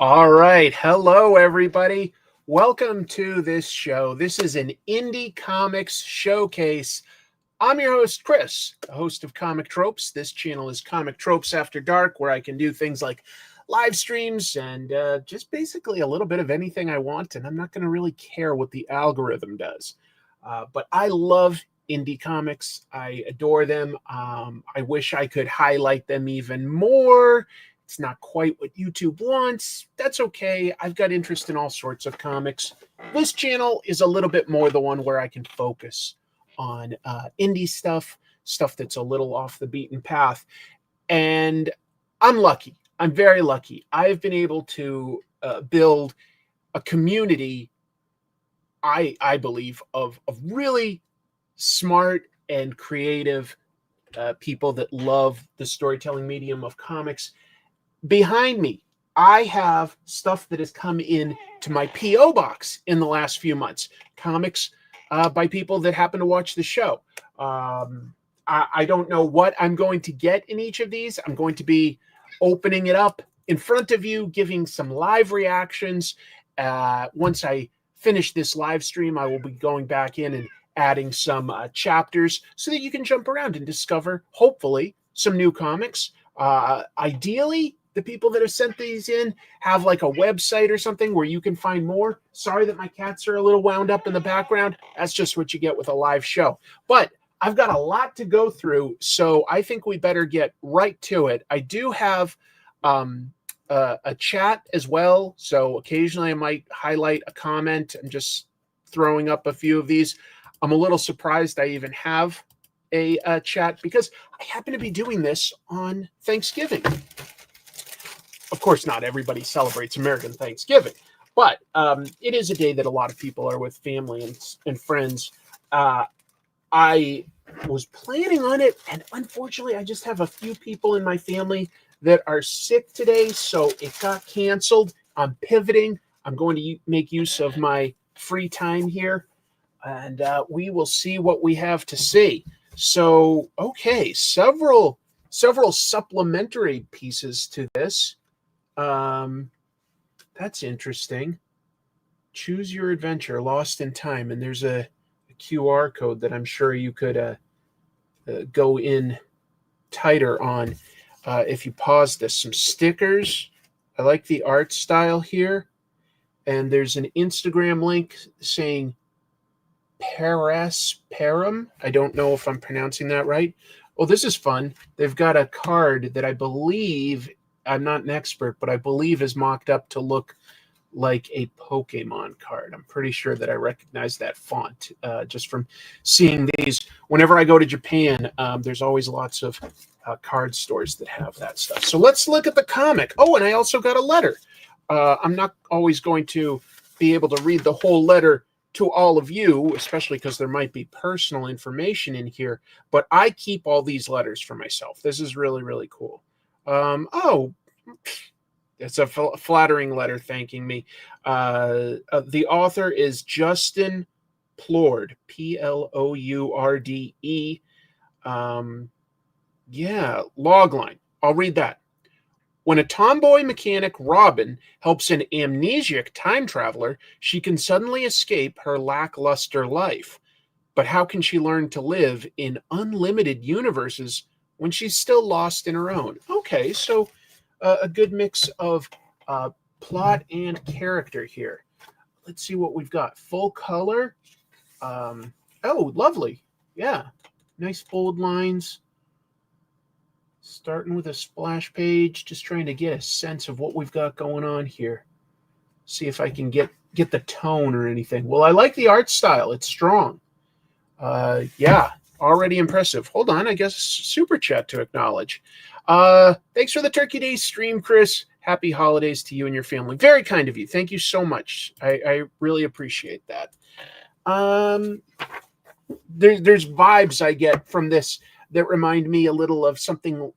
All right. Hello, everybody. Welcome to this show. This is an indie comics showcase. I'm your host, Chris, the host of Comic Tropes. This channel is Comic Tropes After Dark, where I can do things like live streams and just basically a little bit of anything I want, and I'm not going to really care what the algorithm does. But I love indie comics. I adore them. I wish I could highlight them even more. It's not quite what YouTube wants. That's okay. I've got interest in all sorts of comics. This channel is a little bit more the one where I can focus on indie stuff that's a little off the beaten path. And I'm lucky. I'm very lucky. I've been able to build a community, I believe, of really smart and creative people that love the storytelling medium of comics. Behind me, I have stuff that has come in to my P.O. box in the last few months. Comics by people that happen to watch the show. I don't know what I'm going to get in each of these. I'm going to be opening it up in front of you, giving some live reactions. Once I finish this live stream, I will be going back in and adding some chapters so that you can jump around and discover, hopefully, some new comics. Ideally, the people that have sent these in have like a website or something where you can find more. Sorry that my cats are a little wound up in the background. That's just what you get with a live show. But I've got a lot to go through, so I think we better get right to it. I do have a chat as well, so occasionally I might highlight a comment. I'm just throwing up a few of these. I'm a little surprised I even have a chat because I happen to be doing this on Thanksgiving. Of course, not everybody celebrates American Thanksgiving, but it is a day that a lot of people are with family and friends. I was planning on it, and unfortunately, I just have a few people in my family that are sick today, so it got canceled. I'm pivoting. I'm going to make use of my free time here, and we will see what we have to see. So, okay, several supplementary pieces to this. That's interesting. Choose your adventure, Lost in Time, and there's a QR code that I'm sure you could go in tighter on if you pause this. Some stickers. I like the art style here, and there's an Instagram link saying Parum. I don't know if I'm pronouncing that right. Oh, this is fun. They've got a card that I believe, I'm not an expert, but I believe is mocked up to look like a Pokemon card. I'm pretty sure that I recognize that font just from seeing these. Whenever I go to Japan, there's always lots of card stores that have that stuff. So let's look at the comic. Oh, and I also got a letter. I'm not always going to be able to read the whole letter to all of you, especially because there might be personal information in here, but I keep all these letters for myself. This is really, really cool. Oh, it's a flattering letter thanking me. The author is Justin Plourde, Plourde. Yeah, logline. I'll read that. When a tomboy mechanic, Robin, helps an amnesiac time traveler, she can suddenly escape her lackluster life. But how can she learn to live in unlimited universes when she's still lost in her own? Okay, so a good mix of plot and character here. Let's see what we've got. Full color. Oh, lovely. Yeah, nice bold lines. Starting with a splash page, just trying to get a sense of what we've got going on here. See if I can get the tone or anything. Well, I like the art style. It's strong. Yeah, already impressive. Hold on, I guess super chat to acknowledge. Thanks for the Turkey Day stream, Chris. Happy holidays to you and your family. Very kind of you. Thank you so much. I really appreciate that. There's vibes I get from this that remind me a little of something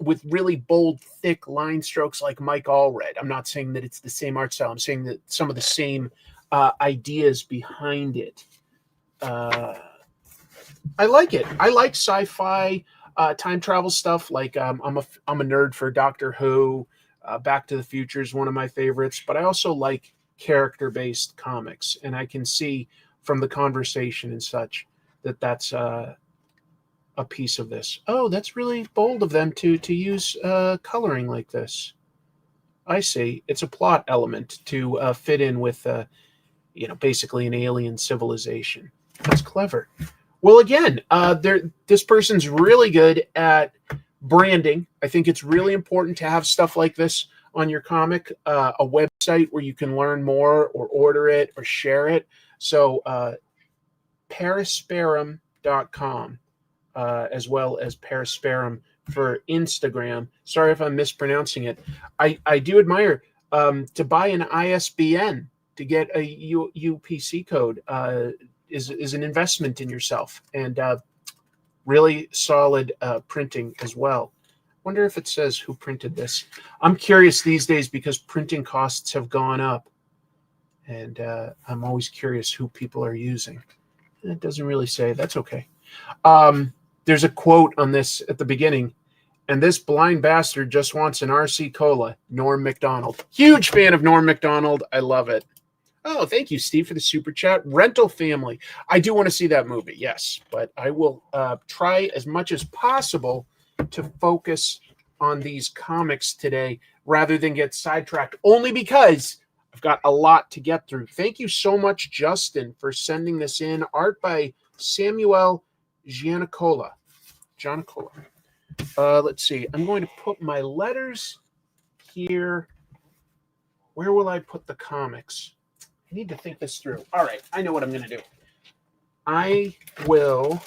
with really bold, thick line strokes like Mike Allred. I'm not saying that it's the same art style. I'm saying that some of the same ideas behind it. I like it. I like sci-fi time travel stuff. Like I'm a nerd for Doctor Who, Back to the Future is one of my favorites, but I also like character-based comics, and I can see from the conversation and such that that's a piece of this. Oh, that's really bold of them to use coloring like this. I see. It's a plot element to fit in with, basically an alien civilization. That's clever. Well, again, this person's really good at branding. I think it's really important to have stuff like this on your comic, a website where you can learn more or order it or share it. So Perisperum.com, as well as Perisperum for Instagram. Sorry if I'm mispronouncing it. I do admire to buy an ISBN to get a UPC code is an investment in yourself, and really solid printing as well. Wonder if it says who printed this. I'm curious these days because printing costs have gone up, and I'm always curious who people are using. It doesn't really say. That's okay. There's a quote on this at the beginning, and this blind bastard just wants an RC Cola. Norm Macdonald. Huge fan of Norm Macdonald. I love it. Oh, thank you, Steve, for the super chat. Rental Family. I do want to see that movie, yes, but I will try as much as possible to focus on these comics today rather than get sidetracked, only because I've got a lot to get through. Thank you so much, Justin, for sending this in. Art by Samuel Giannicola. Let's see. I'm going to put my letters here. Where will I put the comics? I need to think this through. All right, I know what I'm going to do. I will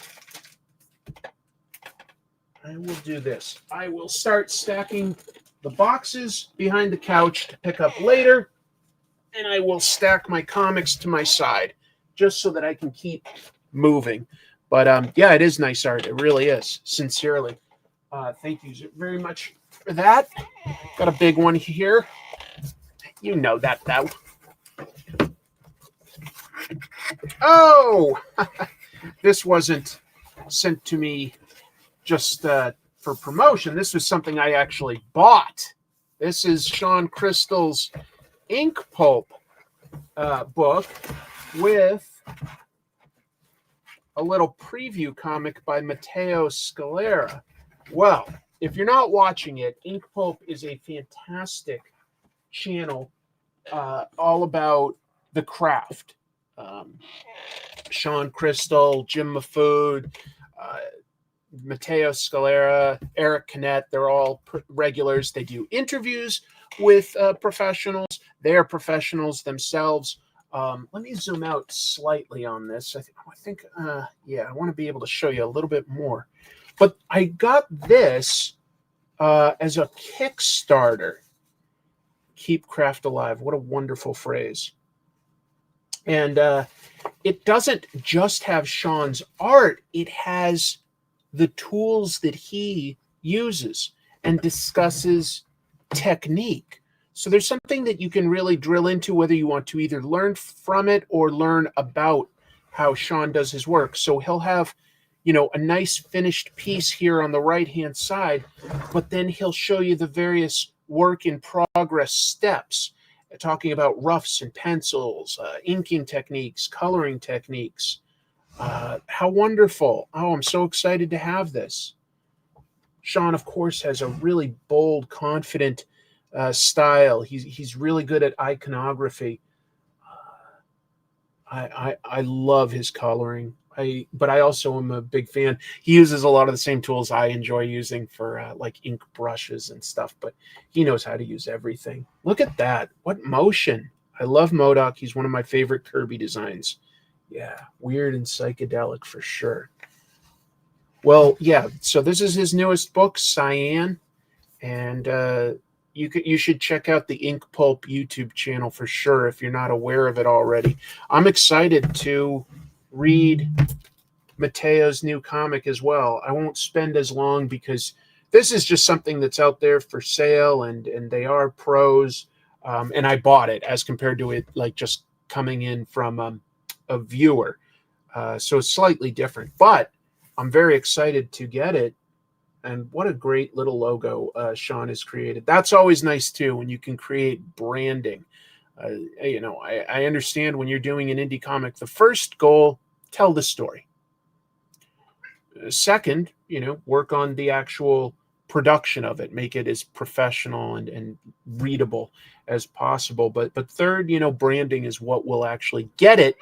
do this. I will start stacking the boxes behind the couch to pick up later, and I will stack my comics to my side just so that I can keep moving. But yeah, it is nice art. It really is. Sincerely. Thank you very much for that. Got a big one here. You know that though. Oh, this wasn't sent to me just for promotion. This was something I actually bought. This is Sean Crystal's Inkpulp book with a little preview comic by Matteo Scalera. Well, if you're not watching it, Inkpulp is a fantastic channel all about the craft. Sean Crystal, Jim Mafood, Matteo Scalera, Eric Canet, they're all regulars. They do interviews with professionals. They are professionals themselves. Let me zoom out slightly on this. I think, I want to be able to show you a little bit more. But I got this as a Kickstarter. Keep craft alive. What a wonderful phrase. And it doesn't just have Sean's art. It has the tools that he uses and discusses technique. So there's something that you can really drill into, whether you want to either learn from it or learn about how Sean does his work. So he'll have, a nice finished piece here on the right-hand side, but then he'll show you the various work in progress steps, talking about roughs and pencils, inking techniques, coloring techniques. How wonderful. Oh, I'm so excited to have this. Shawn, of course, has a really bold, confident style. He's really good at iconography. I love his coloring. But I also am a big fan. He uses a lot of the same tools I enjoy using for like ink brushes and stuff, but he knows how to use everything. Look at that. What motion. I love MODOK. He's one of my favorite Kirby designs. Yeah, weird and psychedelic for sure. Well, yeah, so this is his newest book, Cyan, and you should check out the Inkpulp YouTube channel for sure if you're not aware of it already. I'm excited to read Matteo's new comic as well. I won't spend as long because this is just something that's out there for sale, and they are pros, and I bought it as compared to it like just coming in from a viewer. So it's slightly different, but I'm very excited to get it. And what a great little logo Shawn has created. That's always nice too, when you can create branding. I understand when you're doing an indie comic, the first goal, tell the story. Second, work on the actual production of it, make it as professional and readable as possible. But third, branding is what will actually get it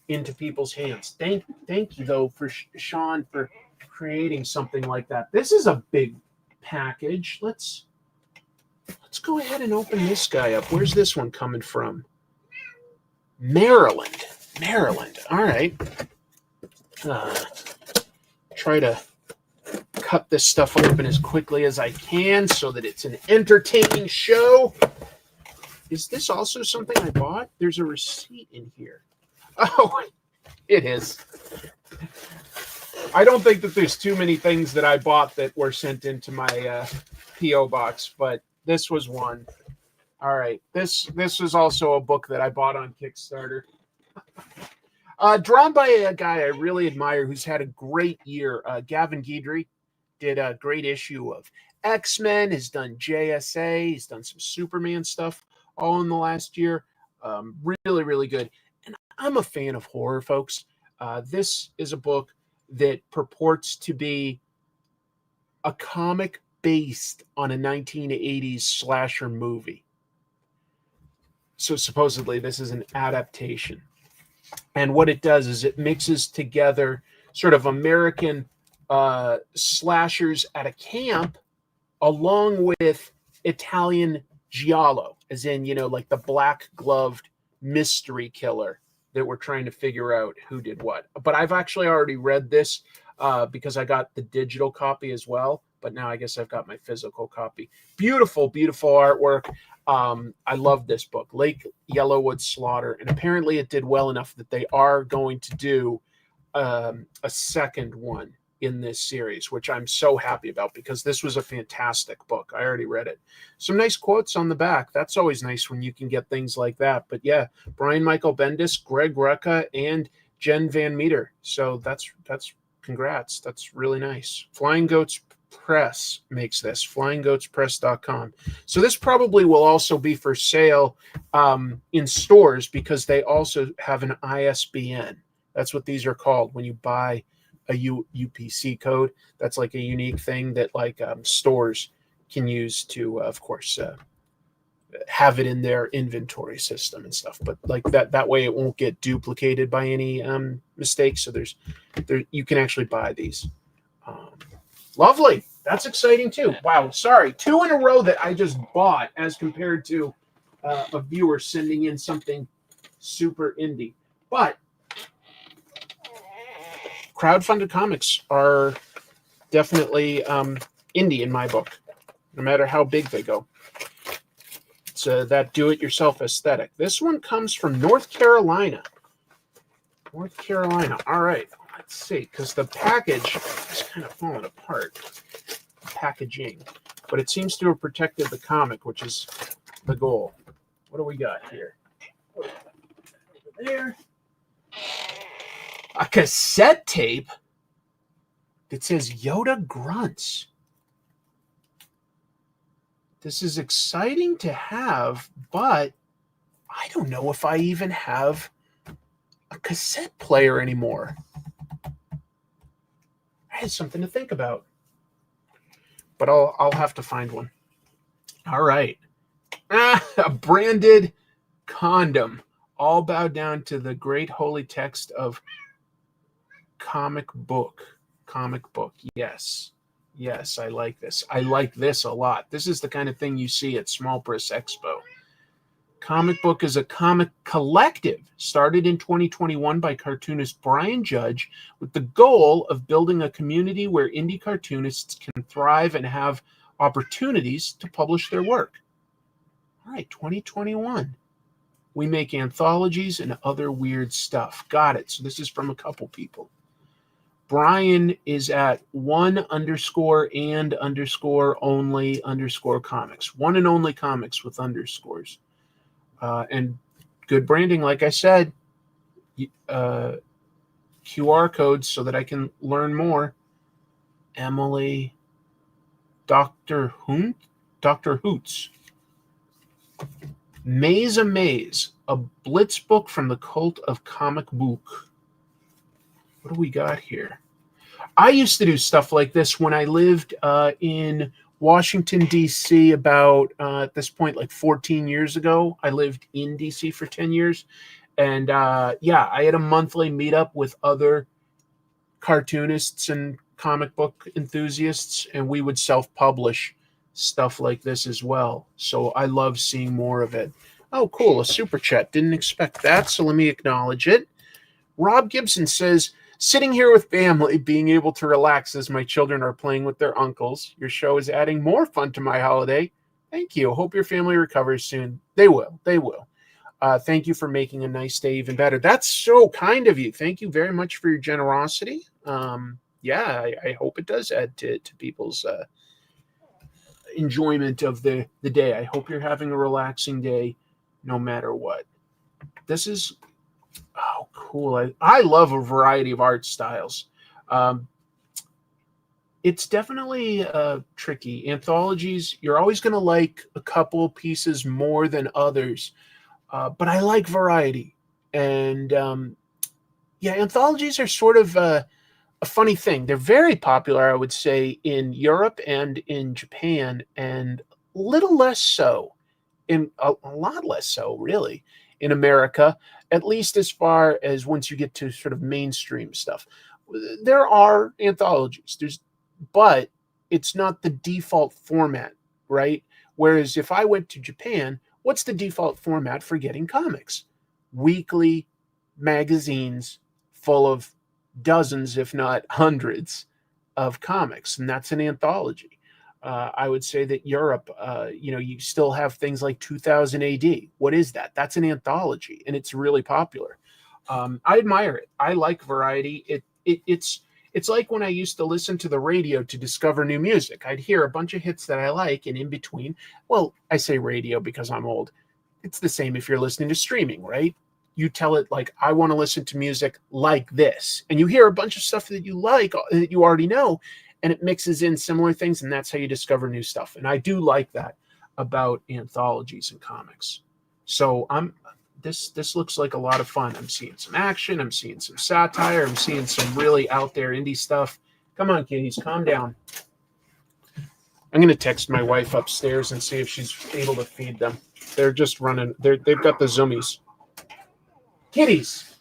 into people's hands. Thank you though for Shawn for creating something like that. This is a big package. Let's go ahead and open this guy up. Where's this one coming from? Maryland. All right. Try to cut this stuff open as quickly as I can so that it's an entertaining show. Is this also something I bought? There's a receipt in here. Oh, it is. I don't think that there's too many things that I bought that were sent into my P.O. box, but this was one. All right. This was also a book that I bought on Kickstarter. Drawn by a guy I really admire who's had a great year. Gavin Guidry did a great issue of X-Men, has done JSA, he's done some Superman stuff all in the last year. Really, really good. And I'm a fan of horror, folks. This is a book that purports to be a comic based on a 1980s slasher movie. So supposedly this is an adaptation. And what it does is it mixes together sort of American slashers at a camp along with Italian giallo, as in, like the black-gloved mystery killer that we're trying to figure out who did what. But I've actually already read this because I got the digital copy as well. But now I guess I've got my physical copy. Beautiful, beautiful artwork. I love this book, Lake Yellowwood Slaughter. And apparently it did well enough that they are going to do a second one in this series, which I'm so happy about because this was a fantastic book. I already read it. Some nice quotes on the back. That's always nice when you can get things like that. But yeah, Brian Michael Bendis, Greg Rucka, and Jen Van Meter. So that's congrats. That's really nice. Flying Goats Press makes this, flyinggoatspress.com. So this probably will also be for sale in stores because they also have an ISBN. That's what these are called when you buy a UPC code. That's like a unique thing that stores can use to, of course, have it in their inventory system and stuff. But like that way it won't get duplicated by any mistakes. So you can actually buy these. Lovely. That's exciting too. Wow. Sorry. 2 in a row that I just bought as compared to a viewer sending in something super indie. But crowdfunded comics are definitely indie in my book, no matter how big they go. It's that do-it-yourself aesthetic. This one comes from North Carolina. All right. Let's see, because the package is kind of falling apart. Packaging. But it seems to have protected the comic, which is the goal. What do we got here? Over there. A cassette tape that says Yoda grunts. This is exciting to have, but I don't know if I even have a cassette player anymore. I had something to think about, but I'll have to find one. All right. A branded condom, all bowed down to the great holy text of comic book. Yes, I like this. I like this a lot. This is the kind of thing you see at Small Press Expo. Comic Book is a comic collective started in 2021 by cartoonist Brian Judge with the goal of building a community where indie cartoonists can thrive and have opportunities to publish their work. All right, 2021. We make anthologies and other weird stuff. Got it. So this is from a couple people. Brian is at _and_only_comics. One and only comics with underscores. And good branding, like I said, QR codes so that I can learn more. Emily Dr. Hoots. Maze a Maze, a blitz book from the cult of comic book. What do we got here? I used to do stuff like this when I lived in Washington, D.C. about, at this point, like 14 years ago. I lived in D.C. for 10 years. And yeah, I had a monthly meetup with other cartoonists and comic book enthusiasts, and we would self-publish stuff like this as well. So I love seeing more of it. Oh, cool. A super chat. Didn't expect that, so let me acknowledge it. Rob Gibson says, sitting here with family, being able to relax as my children are playing with their uncles. Your show is adding more fun to my holiday. Thank you. Hope your family recovers soon. They will. They will. Thank you for making a nice day even better. That's so kind of you. Thank you very much for your generosity. Yeah, I hope it does add to people's enjoyment of the day. I hope you're having a relaxing day no matter what. This is, oh, cool. I love a variety of art styles. It's definitely tricky. Anthologies, you're always going to like a couple pieces more than others. But I like variety. And yeah, anthologies are sort of a funny thing. They're very popular, I would say, in Europe and in Japan, and a little less so, in a lot less so, really, in America, at least as far as once you get to sort of mainstream stuff. There are anthologies, but it's not the default format, right? Whereas if I went to Japan, what's the default format for getting comics? Weekly magazines full of dozens, if not hundreds, of comics, and that's an anthology. I would say that Europe, you still have things like 2000 AD. What is that? That's an anthology, and it's really popular. I admire it. I like variety. It's like when I used to listen to the radio to discover new music. I'd hear a bunch of hits that I like, and in between, well, I say radio because I'm old. It's the same if you're listening to streaming, right? You tell it, like, I want to listen to music like this. And you hear a bunch of stuff that you like, that you already know, and it mixes in similar things, and that's how you discover new stuff. And I do like that about anthologies and comics. So this looks like a lot of fun. I'm seeing some action. I'm seeing some satire. I'm seeing some really out there indie stuff. Come on, kitties, calm down. I'm going to text my wife upstairs and see if she's able to feed them. They're just running. They've got the zoomies. Kitties,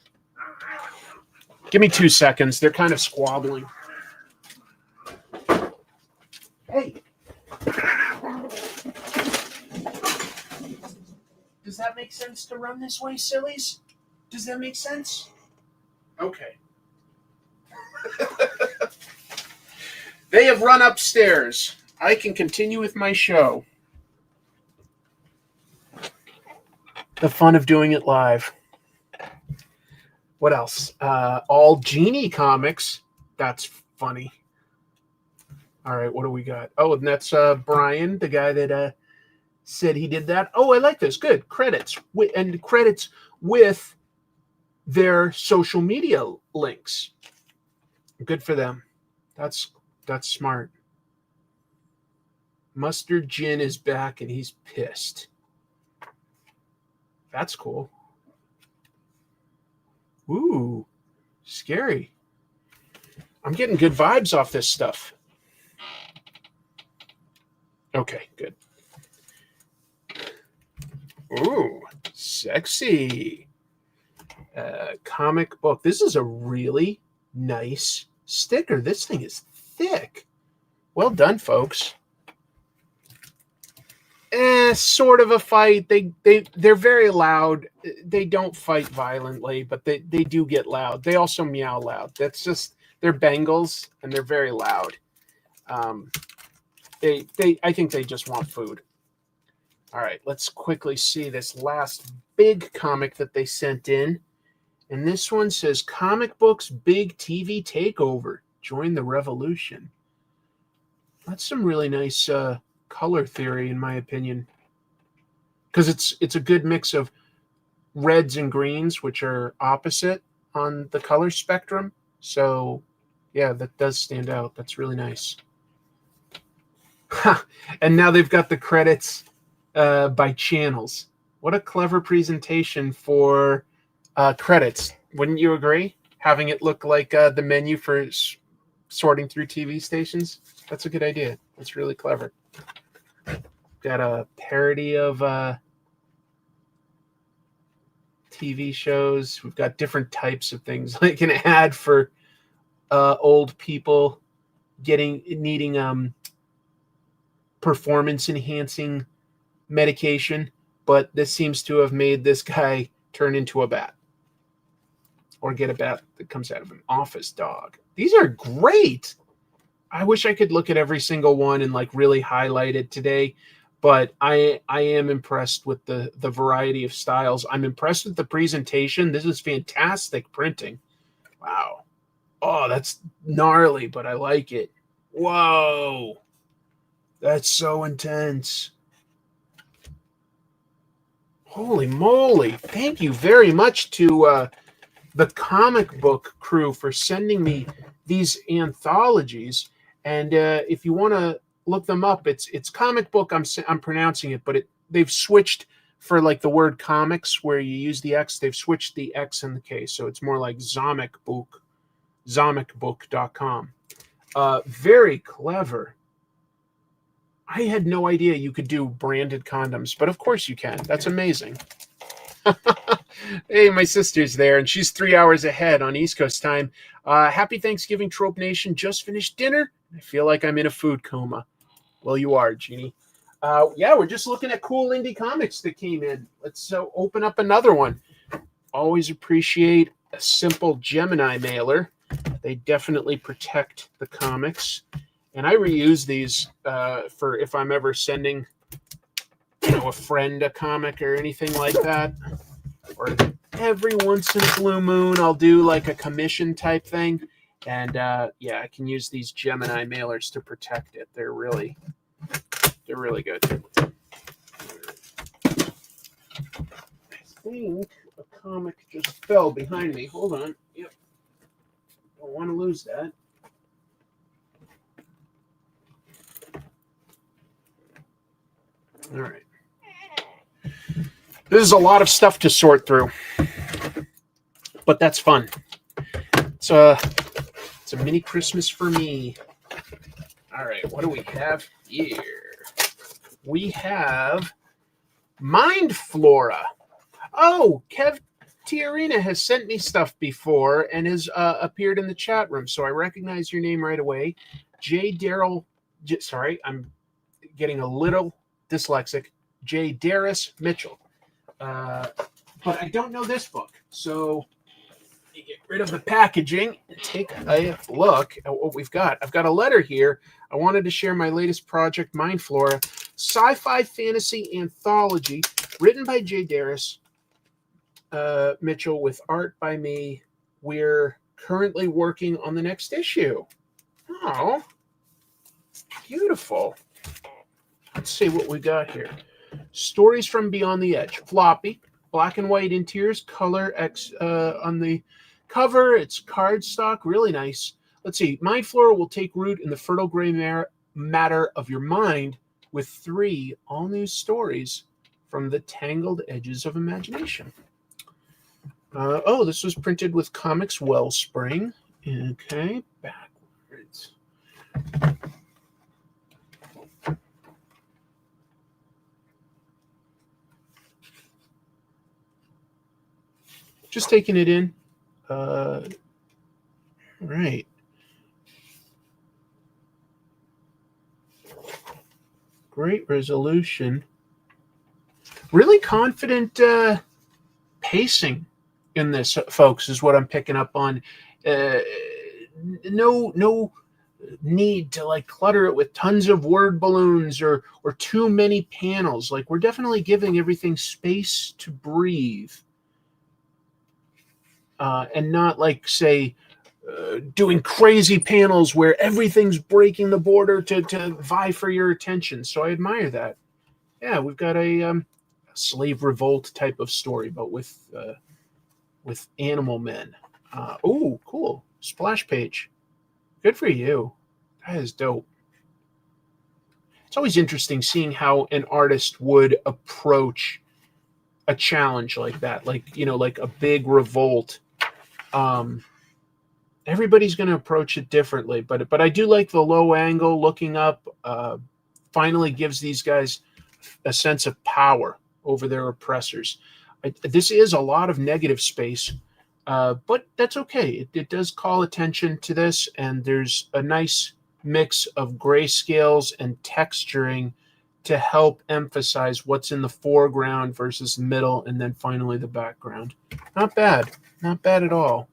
give me 2 seconds. They're kind of squabbling. Hey. Does that make sense to run this way, sillies? Does that make sense? Okay. They have run upstairs. I can continue with my show. The fun of doing it live. What else? All Genie comics. That's funny. All right, what do we got? Oh, and that's Brian, the guy that said he did that. Oh, I like this. Good. Credits. And credits with their social media links. Good for them. That's smart. Mustard Gin is back and he's pissed. That's cool. Ooh, scary. I'm getting good vibes off this stuff. Okay, good. Ooh, sexy. Comic book. This is a really nice sticker. This thing is thick. Well done, folks. Sort of a fight. They're very loud. They don't fight violently, but they do get loud. They also meow loud. That's just, they're Bengals and they're very loud. I think they just want food. All right, let's quickly see this last big comic that they sent in. And this one says, Comic Books Big TV Takeover. Join the revolution. That's some really nice color theory, in my opinion. Because it's a good mix of reds and greens, which are opposite on the color spectrum. So, yeah, that does stand out. That's really nice. And now they've got the credits by channels. What a clever presentation for credits. Wouldn't you agree? Having it look like the menu for sorting through TV stations. That's a good idea. That's really clever. Got a parody of TV shows. We've got different types of things, like an ad for old people needing performance enhancing medication, but this seems to have made this guy turn into a bat or get a bat that comes out of an office dog. These are great. I wish I could look at every single one and like really highlight it today, but I am impressed with the variety of styles. I'm impressed with the presentation. This is fantastic printing. Wow. Oh, that's gnarly, but I like it. Whoa. That's so intense. Holy moly. Thank you very much to the comic book crew for sending me these anthologies. And if you want to look them up, it's comic book. I'm pronouncing it, but they've switched for like the word comics where you use the X. They've switched the X and the K, so it's more like Xomik Buk, XomikBuk.com. Very clever. I had no idea you could do branded condoms, but of course you can. That's amazing. Hey, my sister's there, and she's 3 hours ahead on East Coast time. Happy Thanksgiving, Trope Nation. Just finished dinner. I feel like I'm in a food coma. Well, you are, Jeannie. Yeah, we're just looking at cool indie comics that came in. Let's open up another one. Always appreciate a simple Gemini mailer. They definitely protect the comics. And I reuse these for if I'm ever sending, a friend a comic or anything like that. Or every once in a blue moon, I'll do like a commission type thing. And yeah, I can use these Gemini mailers to protect it. They're really good. I think a comic just fell behind me. Hold on. Yep. Don't want to lose that. All right. This is a lot of stuff to sort through, but that's fun. It's a mini Christmas for me. All right, what do we have here? We have Mind Flora. Oh, Tijerina has sent me stuff before and has appeared in the chat room, so I recognize your name right away. Sorry, I'm getting a little dyslexic. J. Darris Mitchell. But I don't know this book, so you get rid of the packaging and take a look at what we've got. I've got a letter here. I wanted to share my latest project, Mind Flora, sci-fi fantasy anthology, written by J. Darris Mitchell with art by me. We're currently working on the next issue. Oh, beautiful. Let's see what we got here. Stories from Beyond the Edge. Floppy, black and white interiors, color X on the cover. It's cardstock, really nice. Let's see. Mind Flora will take root in the fertile gray matter of your mind with 3 all-new stories from the tangled edges of imagination. Oh, this was printed with Comics Wellspring. Okay, backwards. Just taking it in. Right. Great resolution. Really confident pacing in this, folks, is what I'm picking up on. No need to like clutter it with tons of word balloons or too many panels. Like, we're definitely giving everything space to breathe. And not like, say, doing crazy panels where everything's breaking the border to vie for your attention. So I admire that. Yeah, we've got a slave revolt type of story, but with animal men. Oh, cool. Splash page. Good for you. That is dope. it's always interesting seeing how an artist would approach a challenge like that, like, you know, like a big revolt. Everybody's going to approach it differently, but I do like the low angle looking up. Finally gives these guys a sense of power over their oppressors. This is a lot of negative space, but that's okay. It does call attention to this, and there's a nice mix of grayscales and texturing to help emphasize what's in the foreground versus the middle, and then finally the background. Not bad. Not bad at all.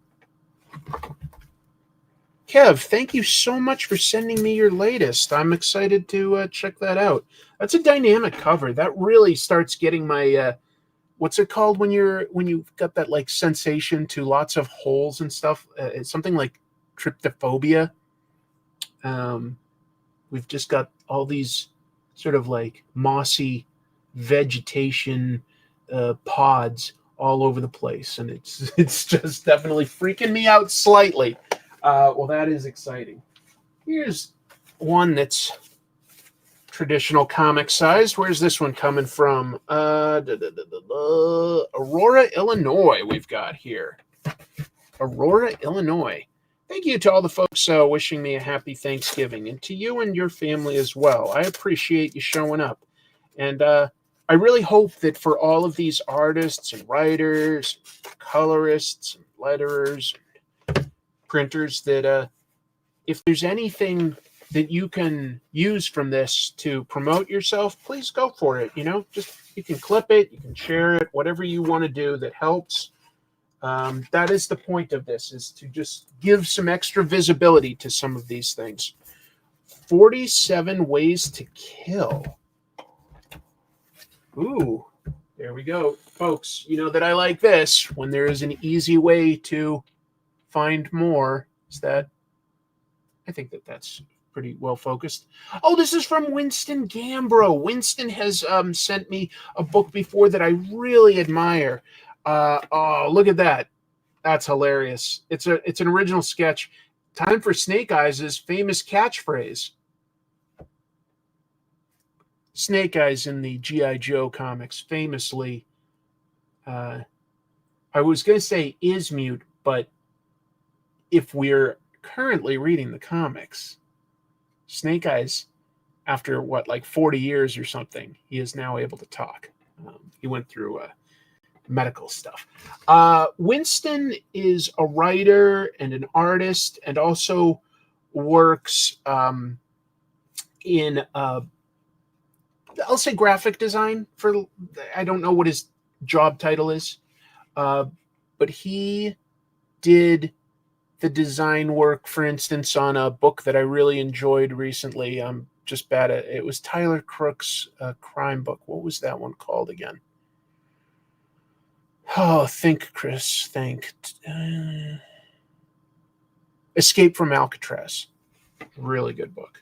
Kev, thank you so much for sending me your latest. I'm excited to check that out. That's a dynamic cover. That really starts getting my what's it called when you've got that like sensation to lots of holes and stuff. It's something like tryptophobia. We've just got all these sort of like mossy vegetation pods all over the place, and it's just definitely freaking me out slightly. Well, that is exciting. Here's one that's traditional comic sized. Where's this one coming from? Aurora, Illinois, we've got here. Aurora, Illinois. Thank you to all the folks wishing me a happy Thanksgiving, and to you and your family as well. I appreciate you showing up. And I really hope that for all of these artists and writers, colorists, and letterers, printers, that if there's anything that you can use from this to promote yourself, please go for it. You know, just you can clip it, you can share it, whatever you want to do that helps. That is the point of this, is to just give some extra visibility to some of these things. 47 Ways to Kill. Ooh, there we go. Folks, you know that I like this. When there is an easy way to find more, is that I think that's pretty well focused. Oh, this is from Winston Gambro. Winston has sent me a book before that I really admire. Oh, look at that. That's hilarious. It's an original sketch. Time for Snake Eyes' famous catchphrase. Snake Eyes in the G.I. Joe comics famously, I was going to say is mute, but if we're currently reading the comics, Snake Eyes, after what, like 40 years or something, he is now able to talk. He went through medical stuff. Winston is a writer and an artist, and also works in I'll say graphic design for, I don't know what his job title is, but he did the design work, for instance, on a book that I really enjoyed recently. I'm just bad at it. It was Tyler Crook's crime book. What was that one called again? Oh, think, Chris, think. Escape from Alcatraz. Really good book.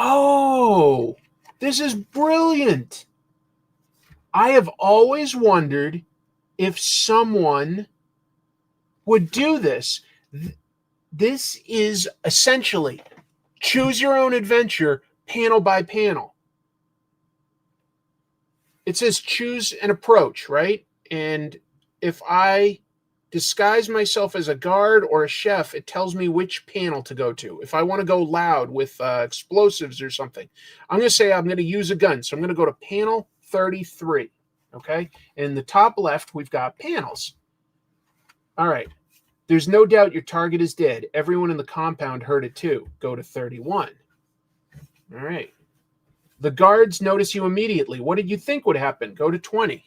Oh, this is brilliant. I have always wondered if someone would do this. This is essentially choose your own adventure, panel by panel. It says choose an approach, right? And if I disguise myself as a guard or a chef, it tells me which panel to go to. If I want to go loud with explosives or something, I'm going to say I'm going to use a gun. So I'm going to go to panel 33. Okay. In the top left, we've got panels. All right. There's no doubt your target is dead. Everyone in the compound heard it too. Go to 31. All right. The guards notice you immediately. What did you think would happen? Go to 20.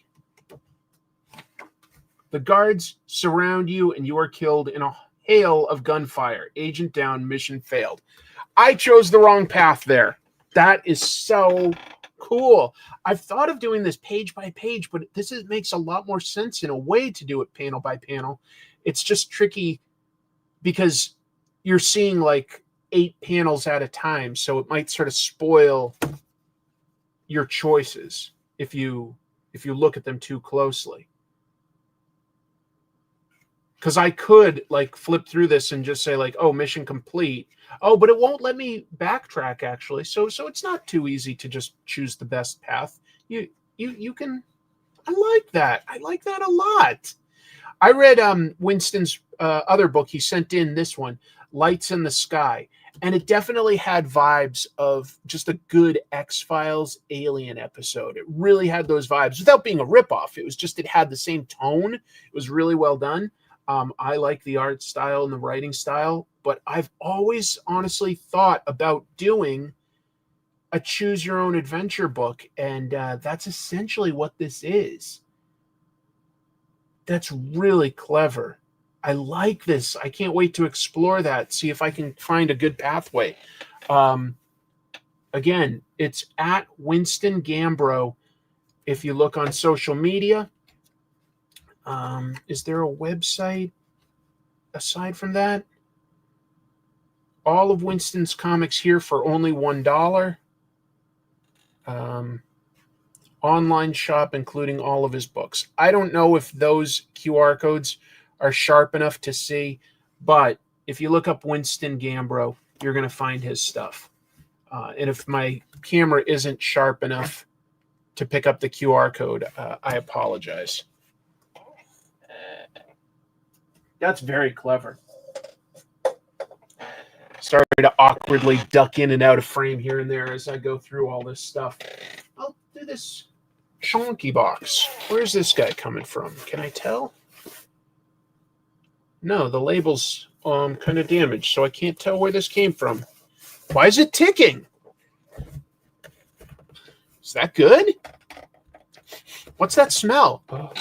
The guards surround you and you are killed in a hail of gunfire. Agent down, mission failed. I chose the wrong path there. That is so cool. I've thought of doing this page by page, but this makes a lot more sense in a way to do it panel by panel. It's just tricky because you're seeing like 8 panels at a time, so it might sort of spoil your choices if you look at them too closely. because I could like flip through this and just say like, oh, mission complete. Oh, but it won't let me backtrack actually. So it's not too easy to just choose the best path. You can. I like that. I like that a lot. I read Winston's other book. He sent in this one, Lights in the Sky, and it definitely had vibes of just a good X-Files Alien episode. It really had those vibes without being a ripoff. It was just, it had the same tone. It was really well done. I like the art style and the writing style, but I've always honestly thought about doing a choose your own adventure book, and that's essentially what this is. That's really clever. I like this. I can't wait to explore that, see if I can find a good pathway. Again, it's at Winston Gambro if you look on social media. Is there a website aside from that? All of Winston's comics here for only $1. Online shop, including all of his books. I don't know if those QR codes are sharp enough to see, but if you look up Winston Gambro, you're going to find his stuff. And if my camera isn't sharp enough to pick up the QR code, I apologize. That's very clever. Sorry to awkwardly duck in and out of frame here and there as I go through all this stuff. I'll do this chonky box. Where's this guy coming from? Can I tell? No, the label's kind of damaged, so I can't tell where this came from. Why is it ticking? Is that good? What's that smell? Oh.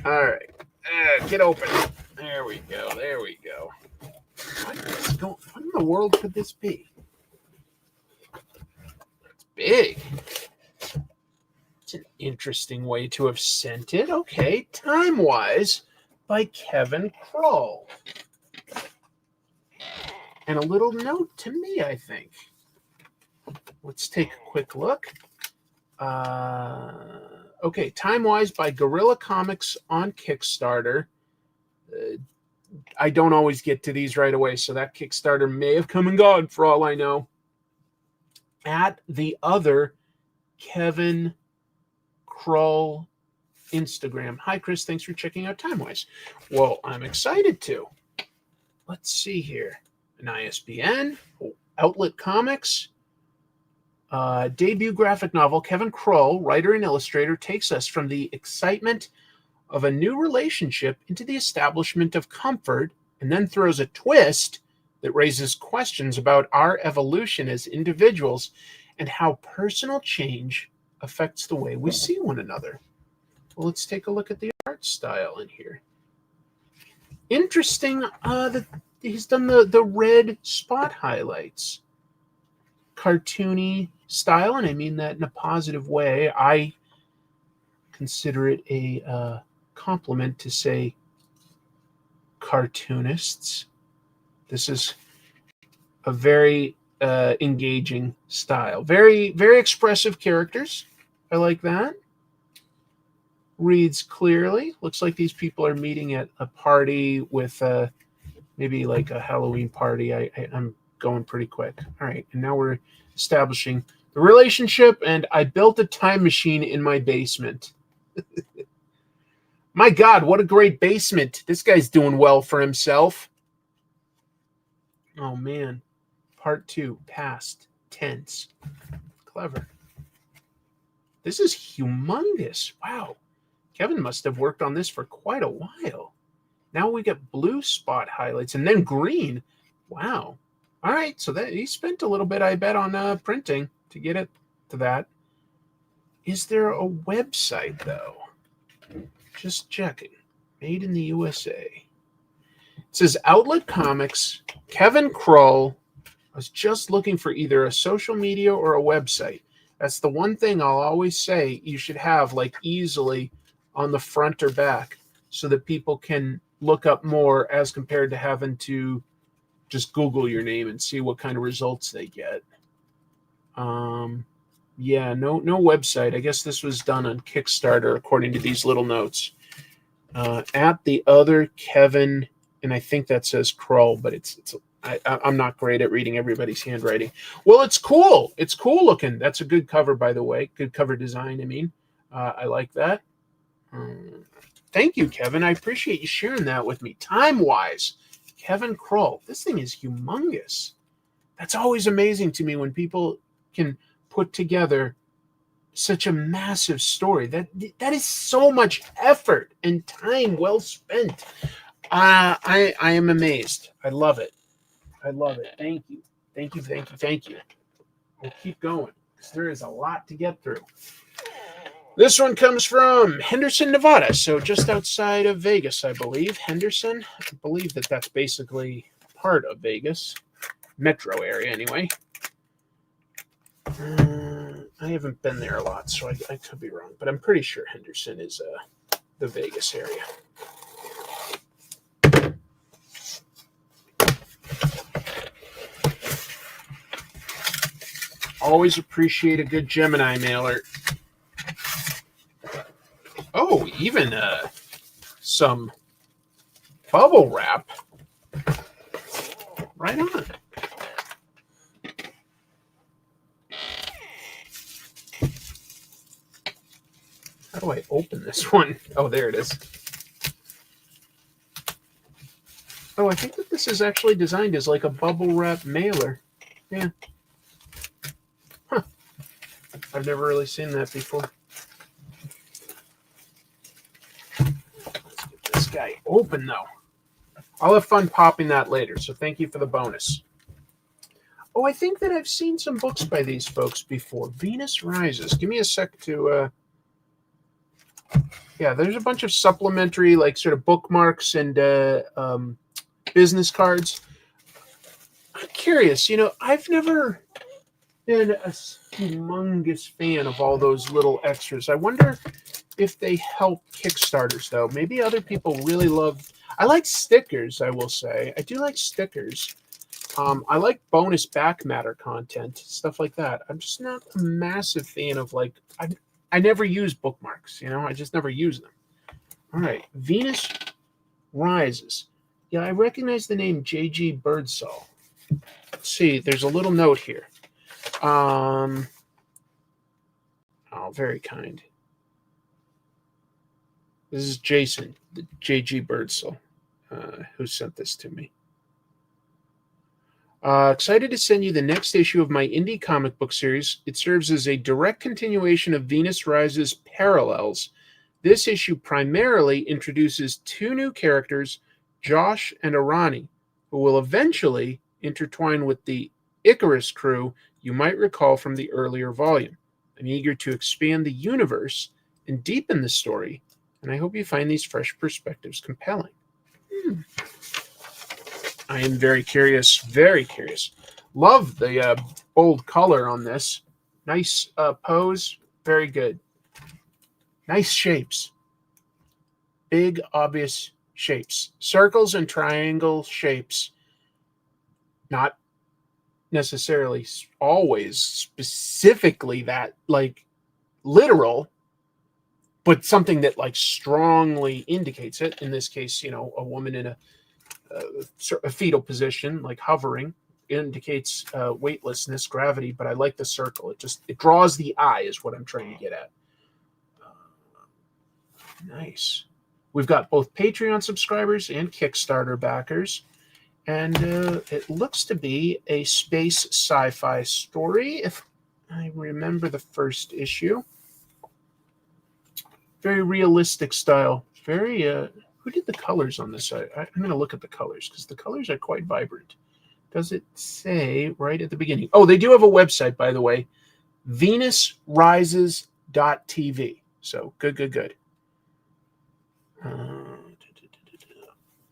All right. Get open. There we go. There we go. What in the world could this be? It's big. It's an interesting way to have sent it. Okay. Timewise by Kevin Krull. And a little note to me, I think. Let's take a quick look. Okay, Timewise by Guerrilla Comics on Kickstarter. I don't always get to these right away, so that Kickstarter may have come and gone for all I know. At the other Kevin Krull Instagram. Hi, Chris. Thanks for checking out Timewise. Well, I'm excited to. Let's see here. An ISBN. Outlet Comics. Debut graphic novel. Kevin Krull, writer and illustrator, takes us from the excitement of a new relationship into the establishment of comfort, and then throws a twist that raises questions about our evolution as individuals and how personal change affects the way we see one another. Well, let's take a look at the art style in here. Interesting that he's done the red spot highlights. Cartoony style, and I mean that in a positive way. I consider it a compliment to say cartoonists. This is a very engaging style. Very, very expressive characters. I like that. Reads clearly. Looks like these people are meeting at a party with maybe like a Halloween party. I'm going pretty quick. All right, and now we're establishing the relationship, and I built a time machine in my basement. My God, what a great basement. This guy's doing well for himself. Oh, man. Part 2, past tense. Clever. This is humongous. Wow. Kevin must have worked on this for quite a while. Now we get blue spot highlights and then green. Wow. All right, so that he spent a little bit, I bet, on printing to get it to that. Is there a website, though? Just checking. Made in the USA. It says Outlet Comics, Kevin Krull. I was just looking for either a social media or a website. That's the one thing I'll always say you should have, like, easily on the front or back so that people can look up more as compared to having to just Google your name and see what kind of results they get. Yeah, no website. I guess this was done on Kickstarter according to these little notes. At the other Kevin, and I think that says Krull, but I'm not great at reading everybody's handwriting. Well, it's cool. It's cool looking. That's a good cover, by the way. Good cover design, I mean. I like that. Thank you, Kevin. I appreciate you sharing that with me. Timewise, Kevin Krull. This thing is humongous. That's always amazing to me when people can put together such a massive story. That is so much effort and time well spent. I am amazed. I love it. I love it. Thank you. Thank you. Thank you. Thank you. We'll keep going because there is a lot to get through. This one comes from Henderson, Nevada, so just outside of Vegas, I believe. Henderson, I believe that's basically part of Vegas, metro area anyway. I haven't been there a lot, so I could be wrong, but I'm pretty sure Henderson is the Vegas area. Always appreciate a good Gemini mailer. Oh, even some bubble wrap. Right on. How do I open this one? Oh, there it is. Oh, I think that this is actually designed as like a bubble wrap mailer. Yeah. Huh. I've never really seen that before. Let's get this guy open, though. I'll have fun popping that later, so thank you for the bonus. Oh, I think that I've seen some books by these folks before. Venus Rises. Give me a sec to... Yeah, there's a bunch of supplementary, like, sort of bookmarks and business cards. I'm curious, I've never been a humongous fan of all those little extras. I wonder if they help Kickstarters, though. Maybe other people really love... I like stickers, I will say. I do like stickers. I like bonus back matter content, stuff like that. I'm just not a massive fan of, like... I never use bookmarks, I just never use them. All right, Venus Rises. Yeah, I recognize the name J.G. Birdsall. Let's see, there's a little note here. Oh, very kind. This is Jason, the J.G. Birdsall, who sent this to me. Excited to send you the next issue of my indie comic book series. It serves as a direct continuation of Venus Rises Parallels. This issue primarily introduces two new characters, Josh and Arani, who will eventually intertwine with the Icarus crew you might recall from the earlier volume. I'm eager to expand the universe and deepen the story, and I hope you find these fresh perspectives compelling. I am very curious, very curious. Love the bold color on this. Nice pose, very good. Nice shapes. Big, obvious shapes. Circles and triangle shapes. Not necessarily always specifically that, like, literal, but something that, like, strongly indicates it. In this case, a woman in a fetal position, like hovering, indicates weightlessness, gravity, but I like the circle. It draws the eye is what I'm trying to get at. Nice. We've got both Patreon subscribers and Kickstarter backers, and it looks to be a space sci-fi story, if I remember the first issue. Very realistic style. Very who did the colors on this? I'm going to look at the colors because the colors are quite vibrant. Does it say right at the beginning? Oh, they do have a website, by the way, venusrises.tv. So good.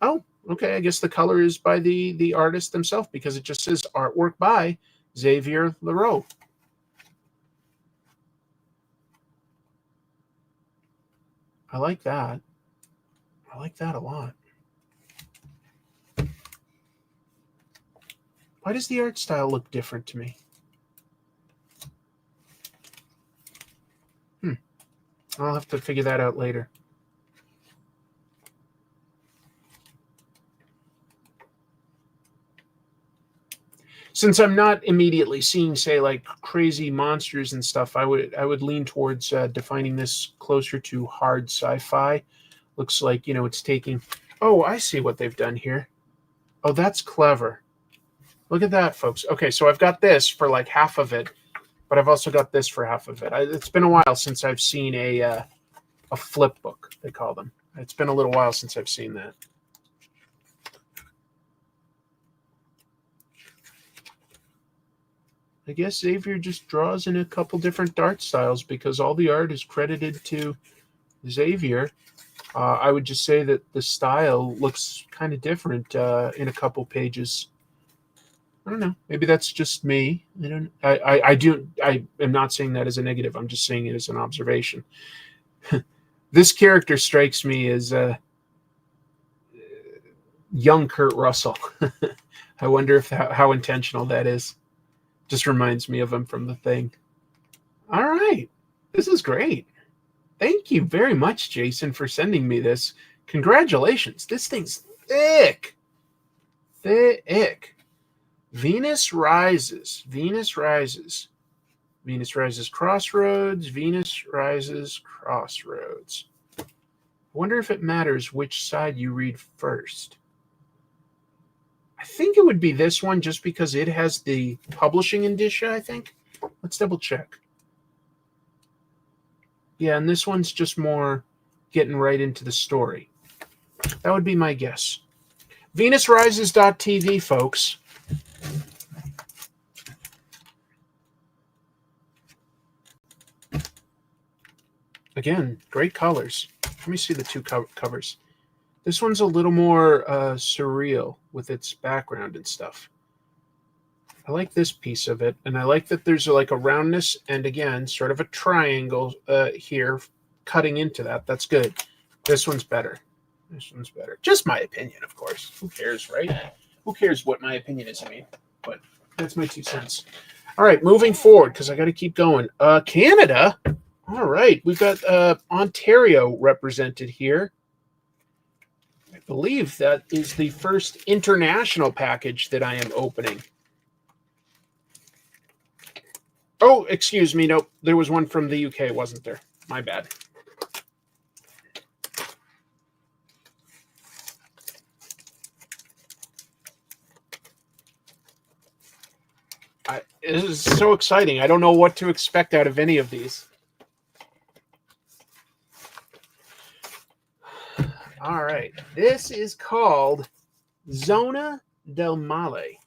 Oh, okay. I guess the color is by the artist themselves because it just says artwork by Xavier Leroux. I like that. I like that a lot. Why does the art style look different to me? I'll have to figure that out later. since I'm not immediately seeing, say, like crazy monsters and stuff, I would lean towards defining this closer to hard sci-fi. Looks like, you know, it's taking. Oh, I see what they've done here. Oh, that's clever. Look at that, folks. Okay, so I've got this for like half of it, but I've also got this for half of it. It's been a while since I've seen a flip book, they call them. It's been a little while since I've seen that. I guess Xavier just draws in a couple different art styles because all the art is credited to Xavier. I would just say that the style looks kind of different in a couple pages. I don't know. Maybe that's just me. I am not saying that as a negative. I'm just saying it as an observation. This character strikes me as a young Kurt Russell. I wonder if how intentional that is. Just reminds me of him from The Thing. All right. This is great. Thank you very much, Jason, for sending me this. Congratulations. This thing's thick. Thick. Venus Rises. Venus Rises. Venus Rises Crossroads. Venus Rises Crossroads. I wonder if it matters which side you read first. I think it would be this one just because it has the publishing indicia, I think. Let's double check. Yeah, and this one's just more getting right into the story. That would be my guess. VenusRises.tv, folks. Again, great colors. Let me see the two covers. This one's a little more surreal with its background and stuff. I like this piece of it, and I like that there's like a roundness and, again, sort of a triangle here cutting into that. That's good. This one's better. This one's better. Just my opinion, of course. Who cares, right? Who cares what my opinion is, I mean? But that's my 2 cents. All right, moving forward, because I got to keep going. Canada. All right, we've got Ontario represented here. I believe that is the first international package that I am opening. Oh, excuse me. Nope. There was one from the UK, wasn't there? My bad. This is so exciting. I don't know what to expect out of any of these. All right. This is called Zona del Male.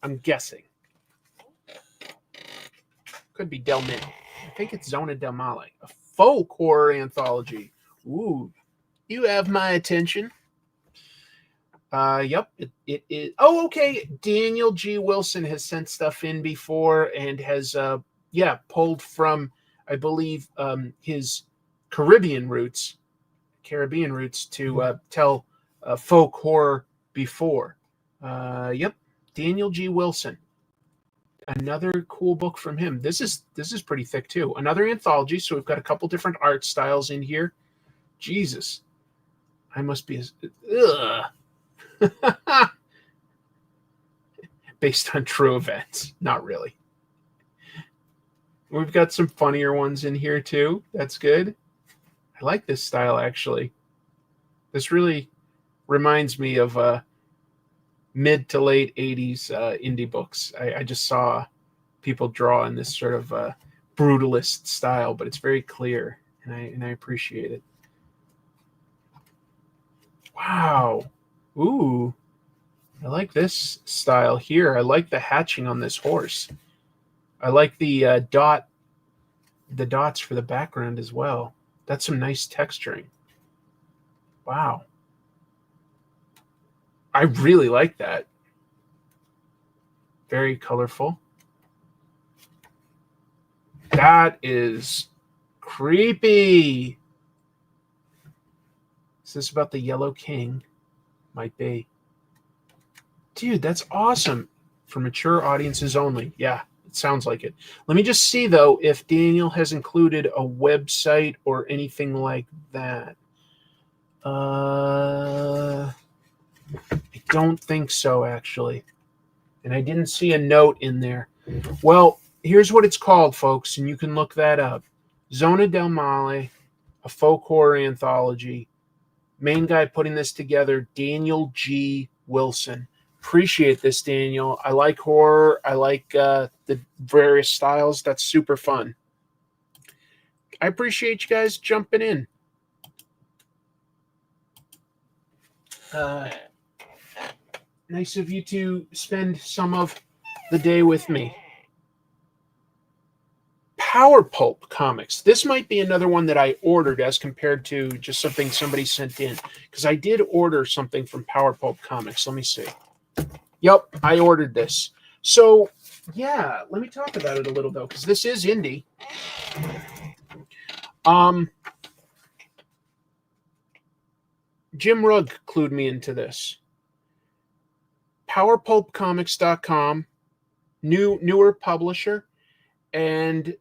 I'm guessing. Could be Del Male. I think it's Zona del Male. A folk horror anthology. Ooh. You have my attention. Yep. It is. Oh, okay. Daniel G. Wilson has sent stuff in before and has, pulled from, I believe, his Caribbean roots to tell folk horror before. Yep. Daniel G. Wilson. Another cool book from him. This is pretty thick too. Another anthology. So we've got a couple different art styles in here. Jesus. I must be ugh. Based on true events. Not really. We've got some funnier ones in here too. That's good. I like this style, actually. This really reminds me of mid to late 80s indie books. I just saw people draw in this sort of brutalist style, but it's very clear, and I appreciate it. Wow. Ooh. I like this style here. I like the hatching on this horse. I like the dots for the background as well. That's some nice texturing. Wow. I really like that. Very colorful. That is creepy. Is this about the Yellow King? Might be. Dude, that's awesome. For mature audiences only. Yeah, it sounds like it. Let me just see, though, if Daniel has included a website or anything like that. I don't think so, actually. and I didn't see a note in there. Well, here's what it's called, folks, and you can look that up. Zona del Male, a folk horror anthology. Main guy putting this together, Daniel G. Wilson. Appreciate this, Daniel. I like horror. I like the various styles. That's super fun. I appreciate you guys jumping in. Nice of you to spend some of the day with me. Power Pulp Comics. This might be another one that I ordered as compared to just something somebody sent in, because I did order something from Power Pulp Comics. Let me see. Yep, I ordered this. So, yeah, let me talk about it a little, though, because this is indie. Jim Rugg clued me into this. PowerPulpComics.com, newer publisher, and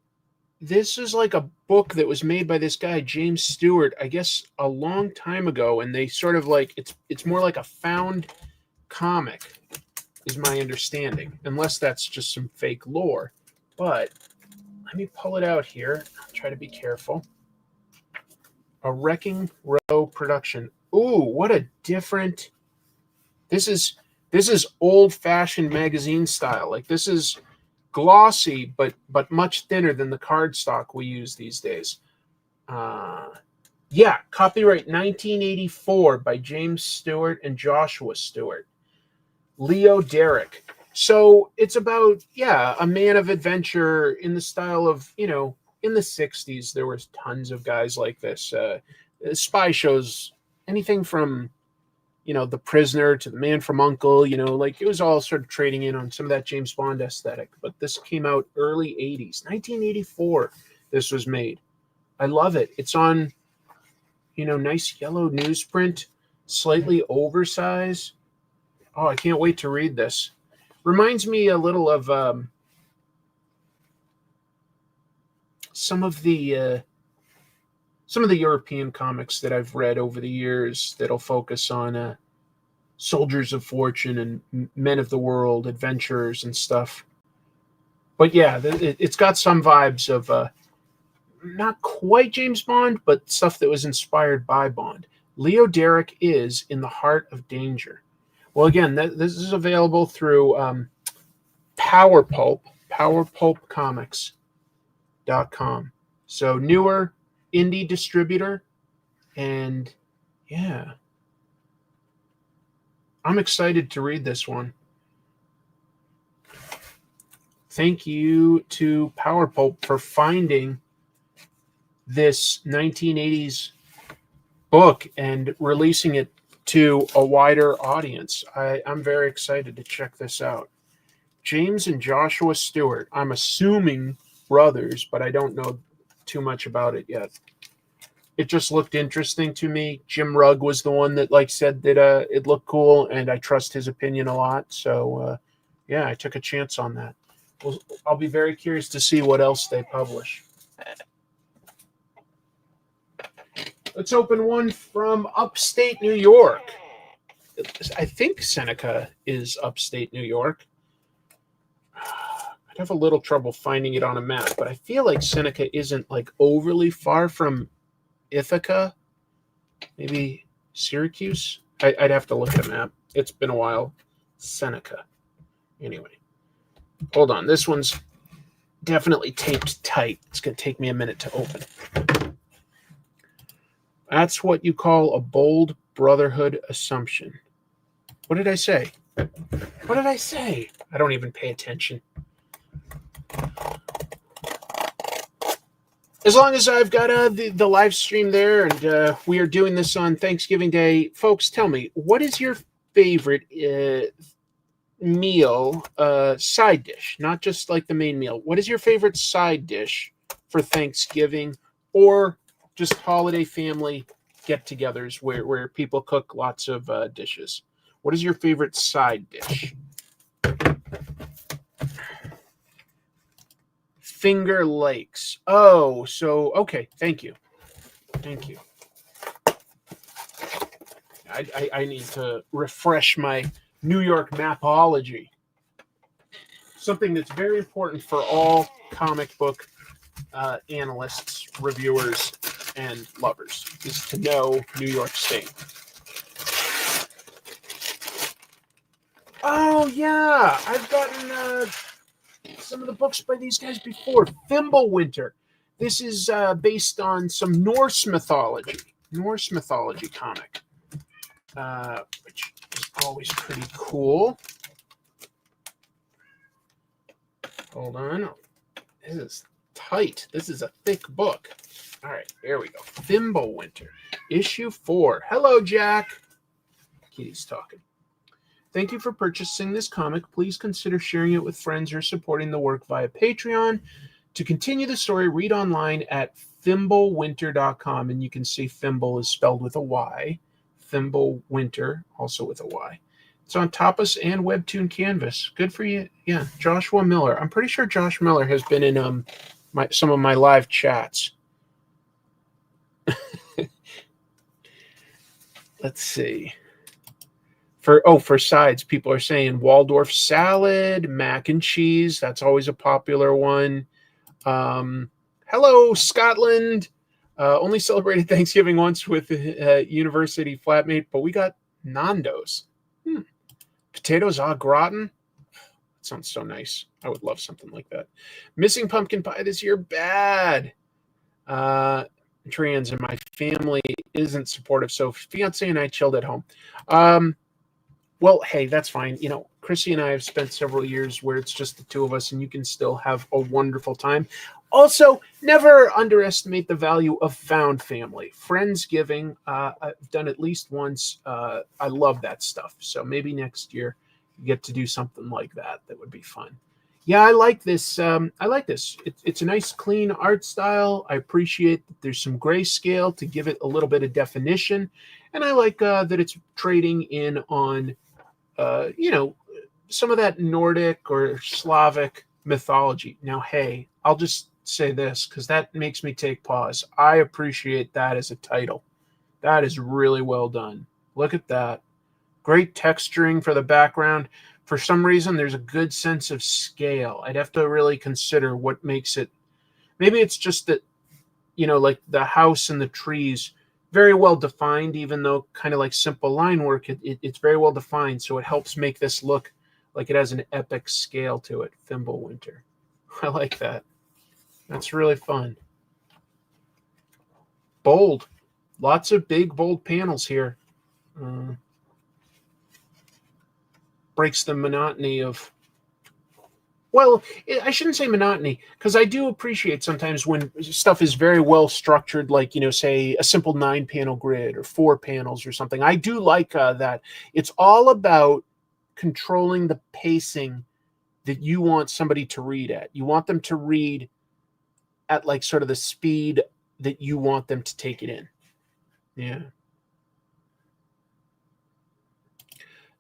this is like a book that was made by this guy, James Stewart, I guess a long time ago, and they sort of like, it's more like a found comic, is my understanding, unless that's just some fake lore. But let me pull it out here. I'll try to be careful. A Wrecking Row production. Ooh, what a different... This is old-fashioned magazine style. Like, this is glossy, but much thinner than the cardstock we use these days. Yeah, copyright 1984 by James Stewart and Joshua Stewart. Leo Derrick. So it's about, yeah, a man of adventure in the style of, you know, in the 60s, there was tons of guys like this. Spy shows, anything from, you know, The Prisoner to The Man from U.N.C.L.E., you know, like it was all sort of trading in on some of that James Bond aesthetic. But this came out early 80s, 1984, this was made. I love it. It's on, you know, nice yellow newsprint, slightly oversized. Oh, I can't wait to read this. Reminds me a little of some of the European comics that I've read over the years that'll focus on soldiers of fortune and men of the world, adventurers and stuff. But yeah, it's got some vibes of not quite James Bond, but stuff that was inspired by Bond. Leo Derrick is In the Heart of Danger. Well, again, this is available through Power Pulp, PowerPulpComics.com. So newer indie distributor, and yeah, I'm excited to read this one. Thank you to Power Pulp for finding this 1980s book and releasing it to a wider audience. I'm very excited to check this out. James and Joshua Stewart. I'm assuming brothers, but I don't know too much about it yet. It just looked interesting to me. Jim Rugg was the one that said that it looked cool, and I trust his opinion a lot. So yeah, I took a chance on that. I'll be very curious to see what else they publish. Let's open one from upstate New York. I think Seneca is upstate New York. I'd have a little trouble finding it on a map, but I feel like Seneca isn't overly far from Ithaca. Maybe Syracuse? I'd have to look at a map. It's been a while. Seneca. Anyway, hold on. This one's definitely taped tight. It's going to take me a minute to open. That's what you call a bold brotherhood assumption. What did I say? What did I say? I don't even pay attention. As long as I've got the live stream there, and we are doing this on Thanksgiving Day, folks, tell me, what is your favorite meal, side dish? Not just the main meal. What is your favorite side dish for Thanksgiving or just holiday family get-togethers where people cook lots of dishes? What is your favorite side dish? Finger Lakes. Oh, so, okay. Thank you. Thank you. I need to refresh my New York mapology. something that's very important for all comic book analysts, reviewers, and lovers is to know New York State. Oh, yeah. I've gotten some of the books by these guys before. Fymbulwynter. This is based on some Norse mythology comic, which is always pretty cool. Hold on. This is tight. This is a thick book. All right, there we go. Fymbulwynter, issue 4. Hello, Jack. Kitty's talking. Thank you for purchasing this comic. Please consider sharing it with friends or supporting the work via Patreon. To continue the story, read online at Fymbulwynter.com, and you can see Fymbul is spelled with a Y. Fymbulwynter, also with a Y. It's on Tapas and Webtoon Canvas. Good for you. Yeah, Joshua Miller. I'm pretty sure Josh Miller has been in some of my live chats. Let's see. For sides, people are saying Waldorf salad, mac and cheese. That's always a popular one. Hello, Scotland. Only celebrated Thanksgiving once with a university flatmate, but we got Nando's. Potatoes au gratin. That sounds so nice. I would love something like that. Missing pumpkin pie this year. Bad. Trans and my family isn't supportive, so fiance and I chilled at home. Well, hey, that's fine. You know, Chrissy and I have spent several years where it's just the two of us, and you can still have a wonderful time. Also, never underestimate the value of found family. Friendsgiving, I've done at least once. I love that stuff. So maybe next year you get to do something like that. That would be fun. Yeah, I like this. It's a nice, clean art style. I appreciate that there's some grayscale to give it a little bit of definition. And I like that it's trading in on, some of that Nordic or Slavic mythology. Now, hey, I'll just say this because that makes me take pause. I appreciate that as a title. That is really well done. Look at that. Great texturing for the background. For some reason, there's a good sense of scale. I'd have to really consider what makes it. Maybe it's just that, like the house and the trees, very well defined, even though kind of like simple line work, it's very well defined. So it helps make this look like it has an epic scale to it. Fymbulwynter. I like that. That's really fun. Bold. Lots of big, bold panels here. Breaks the monotony of... Well, I shouldn't say monotony, because I do appreciate sometimes when stuff is very well structured, like, say a simple 9-panel grid or 4 panels or something. I do like that. It's all about controlling the pacing that you want somebody to read at. You want them to read at like sort of the speed that you want them to take it in. Yeah.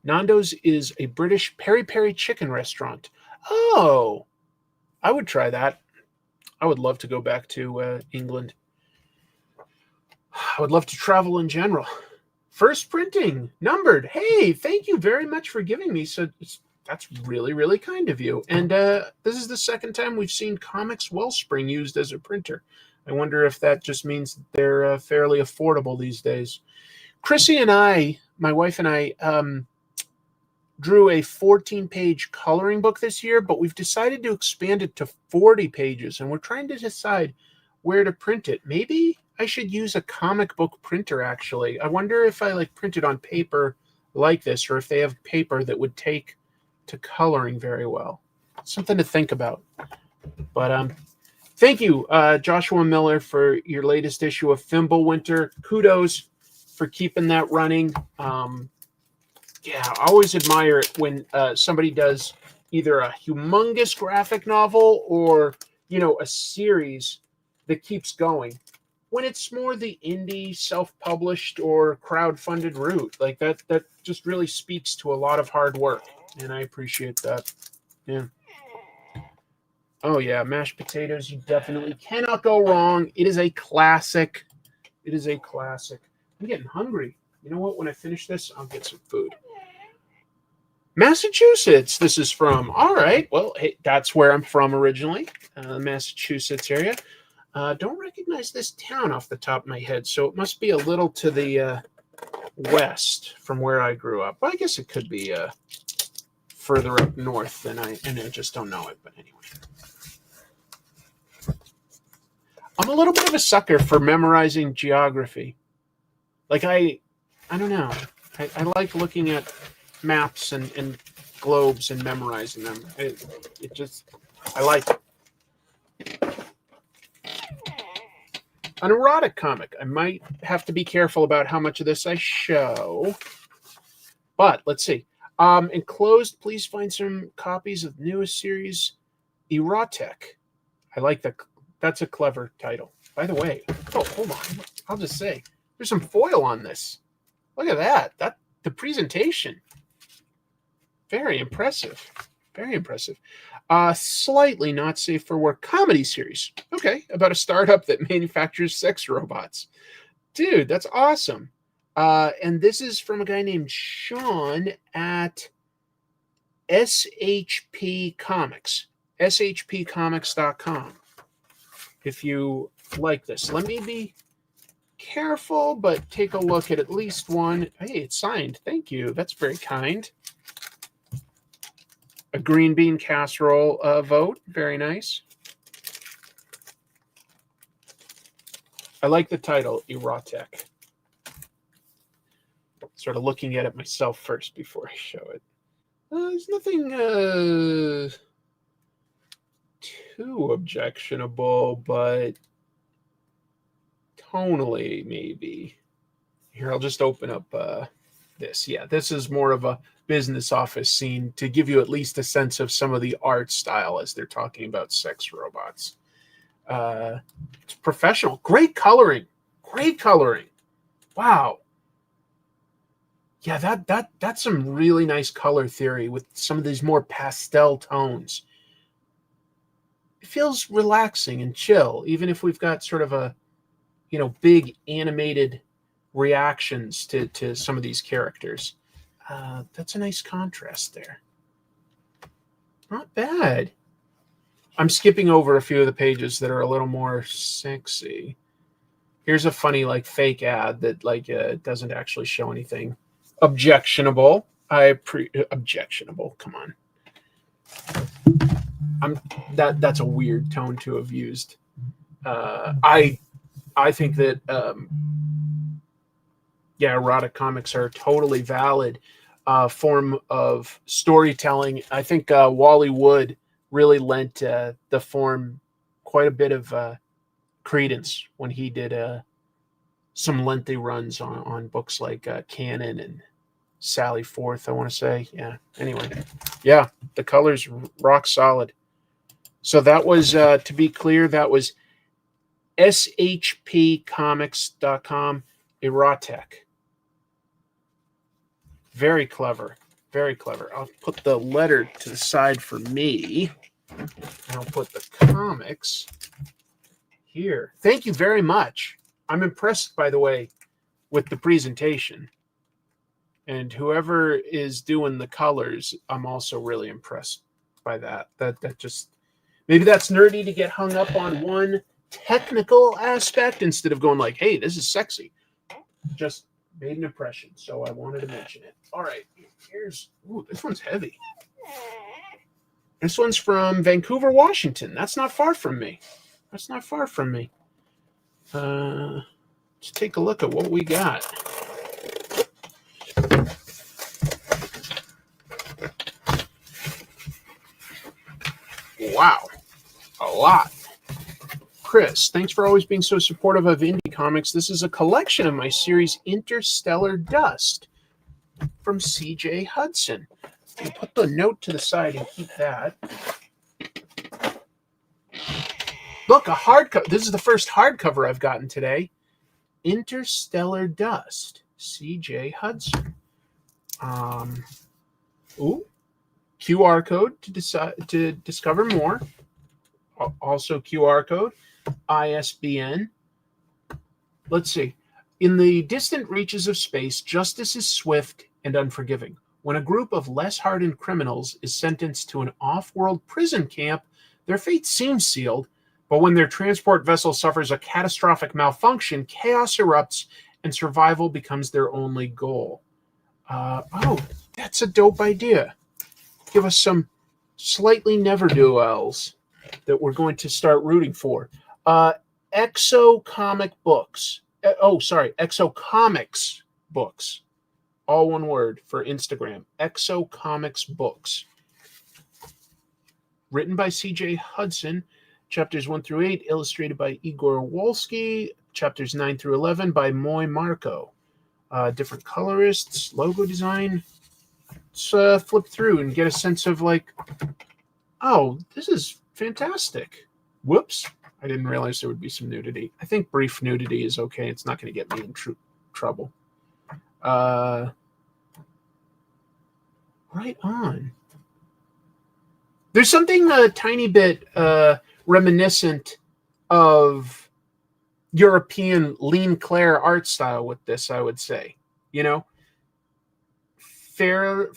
Nando's is a British peri-peri chicken restaurant. Oh, I would try that. I would love to go back to England. I would love to travel in general. First printing, numbered. Hey, thank you very much for giving me. So that's really, really kind of you. And this is the second time we've seen Comics Wellspring used as a printer. I wonder if that just means they're fairly affordable these days. Chrissy and I, my wife and I, drew a 14-page coloring book this year, but we've decided to expand it to 40 pages, and we're trying to decide where to print it. Maybe I should use a comic book printer, actually. I wonder if I print it on paper like this, or if they have paper that would take to coloring very well. Something to think about. But thank you, Joshua Miller, for your latest issue of Fymbulwynter. Kudos for keeping that running. Yeah, I always admire it when somebody does either a humongous graphic novel or, a series that keeps going. When it's more the indie, self-published or crowd-funded route, like that just really speaks to a lot of hard work, and I appreciate that. Yeah. Oh, yeah, mashed potatoes, you definitely cannot go wrong. It is a classic. It is a classic. I'm getting hungry. You know what? When I finish this, I'll get some food. Massachusetts, this is from. All right. Well, hey, that's where I'm from originally, the Massachusetts area. Don't recognize this town off the top of my head, so it must be a little to the west from where I grew up. I guess it could be further up north than I just don't know it. But anyway. I'm a little bit of a sucker for memorizing geography. Like, I don't know. I like looking at maps and globes and memorizing them. I like it. An erotic comic. I might have to be careful about how much of this I show. But let's see. Enclosed, please find some copies of the newest series, EroTech. I like that. That's a clever title. By the way, oh, hold on. I'll just say, there's some foil on this. Look at that. The presentation. Very impressive. Very impressive. Slightly not safe for work comedy series. Okay, about a startup that manufactures sex robots. Dude, that's awesome. And this is from a guy named Shawn at SHP Comics. SHPcomics.com. If you like this, let me be careful, but take a look at least one. Hey, it's signed. Thank you. That's very kind. A green bean casserole vote. Very nice. I like the title, EroTech. Sort of looking at it myself first before I show it. There's nothing too objectionable, but tonally maybe. Here, I'll just open up this. Yeah, this is more of a business office scene to give you at least a sense of some of the art style as they're talking about sex robots. It's professional. Great coloring. Great coloring. Wow. Yeah, that's some really nice color theory with some of these more pastel tones. It feels relaxing and chill, even if we've got sort of a, big animated reactions to some of these characters. That's a nice contrast there. Not bad. I'm skipping over a few of the pages that are a little more sexy. Here's a funny, fake ad that, doesn't actually show anything objectionable. Objectionable. Come on. That's a weird tone to have used. I think that erotic comics are a totally valid form of storytelling. I think Wally Wood really lent the form quite a bit of credence when he did some lengthy runs on books like Canon and Sally Forth, I want to say. Yeah. Anyway, yeah, the colors rock solid. So that was, to be clear, that was shpcomics.com, EroTech. Very clever. Very clever. I'll put the letter to the side for me. And I'll put the comics here. Thank you very much. I'm impressed, by the way, with the presentation. And whoever is doing the colors, I'm also really impressed by that. That just, maybe that's nerdy to get hung up on one technical aspect instead of going hey, this is sexy. Just made an impression, so I wanted to mention it. All right, here's, this one's heavy. This one's from Vancouver, Washington. That's not far from me. Let's take a look at what we got. Wow, a lot. Chris, thanks for always being so supportive of indie comics. This is a collection of my series Interstellar Dust from CJ Hudson. I'll put the note to the side and keep that. Look, a hardcover. This is the first hardcover I've gotten today. Interstellar Dust, CJ Hudson. QR code to discover more. Also QR code. ISBN. Let's see. In the distant reaches of space, justice is swift and unforgiving. When a group of less hardened criminals is sentenced to an off-world prison camp, their fate seems sealed, but when their transport vessel suffers a catastrophic malfunction, chaos erupts and survival becomes their only goal. Oh, that's a dope idea. Give us some slightly never-do-wells that we're going to start rooting for. Exocomic books. Exocomics books. All one word for Instagram. Exocomics books. Written by C.J. Hudson. Chapters 1 through 8 illustrated by Igor Wolski. Chapters 9 through 11 by Moy Marco. Different colorists, logo design. Let's flip through and get a sense of like, oh, this is fantastic. Whoops. I didn't realize there would be some nudity. I think brief nudity is okay. It's not going to get me in trouble. Right on. There's something a tiny bit reminiscent of European Lean Claire art style with this, I would say. You know, fairly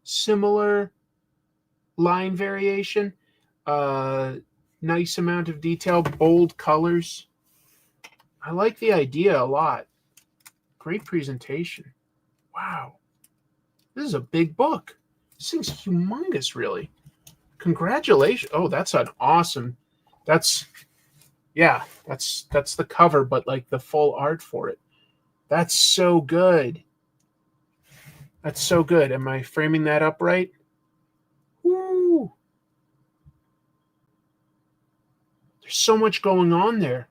similar line variation. Nice amount of detail, bold colors. I like the idea a lot. Great presentation. Wow. This is a big book. This thing's humongous, really. Congratulations. Oh, that's an awesome. That's the cover, but like the full art for it. That's so good. That's so good. Am I framing that up right? Woo. There's so much going on there.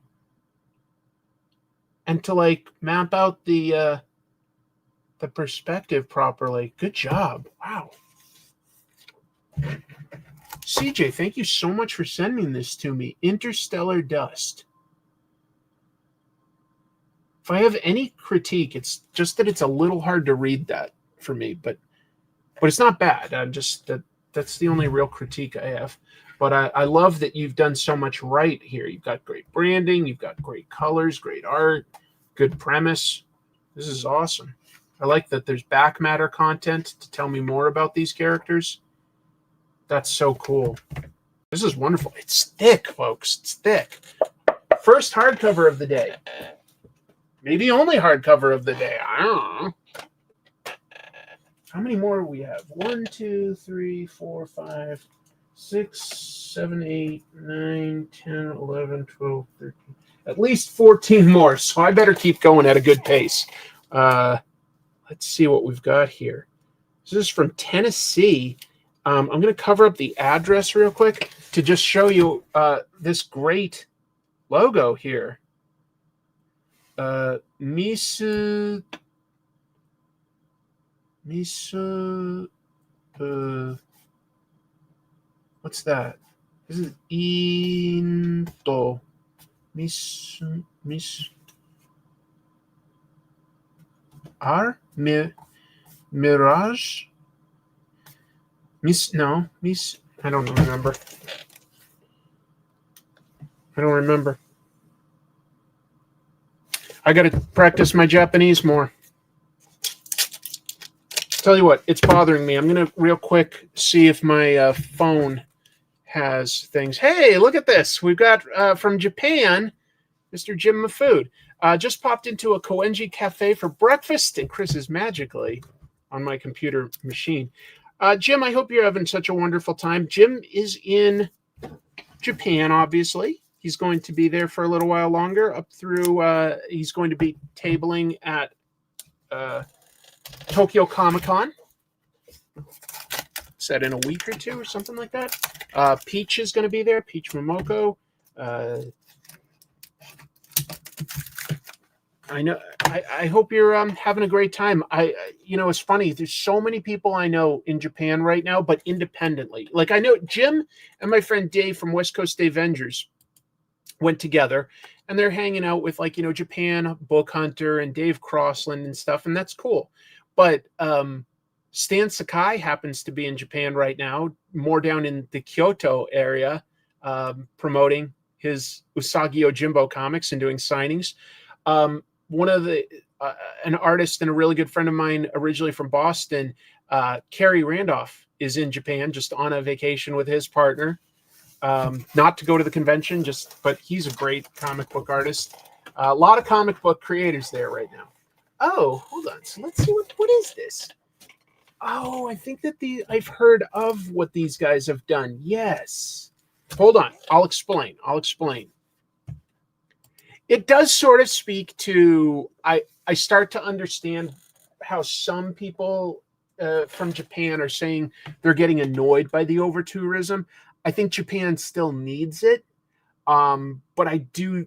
And to like map out the perspective properly. Good job. Wow. CJ, thank you so much for sending this to me. Interstellar Dust. If I have any critique, it's just that it's a little hard to read that for me, but it's not bad. I'm just that's the only real critique I have. But I love that you've done so much right here. You've got great branding, you've got great colors, great art, good premise. This is awesome. I like that there's back matter content to tell me more about these characters. That's so cool. This is wonderful. It's thick, folks. It's thick. First hardcover of the day. Maybe only hardcover of the day. I don't know. How many more do we have? 1, 2, 3, 4, 5, 6, 7, 8, 9, 10, 11, 12, 13. At least 14 more. So I better keep going at a good pace. Let's see what we've got here. This is from Tennessee. I'm going to cover up the address real quick to just show you this great logo here. Misu, what's that? This is Into. Mirage? I don't remember. I got to practice my Japanese more. Tell you what, it's bothering me. I'm going to real quick see if my phone has things. Hey, look at this. We've got from Japan, Mr. Jim Mafood. Just popped into a Koenji cafe for breakfast, and Chris is magically on my computer machine. Jim, I hope you're having such a wonderful time. Jim is in Japan, obviously. He's going to be there for a little while longer, up through, he's going to be tabling at Tokyo Comic-Con. Is that in a week or two or something like that? Peach is going to be there, Peach Momoko. I know. I hope you're having a great time. It's funny. There's so many people I know in Japan right now, but independently. Like I know Jim and my friend Dave from West Coast Avengers went together, and they're hanging out with Japan Book Hunter and Dave Crossland and stuff, and that's cool. But Stan Sakai happens to be in Japan right now, more down in the Kyoto area, promoting his Usagi Yojimbo comics and doing signings. One of the an artist and a really good friend of mine, originally from Boston, Kerry Randolph, is in Japan, just on a vacation with his partner. Not to go to the convention, but he's a great comic book artist. A lot of comic book creators there right now. Oh, hold on. So let's see what is this? Oh, I think that I've heard of what these guys have done. Yes. Hold on. I'll explain. It does sort of speak to, I start to understand how some people from Japan are saying they're getting annoyed by the over-tourism. I think Japan still needs it. But I do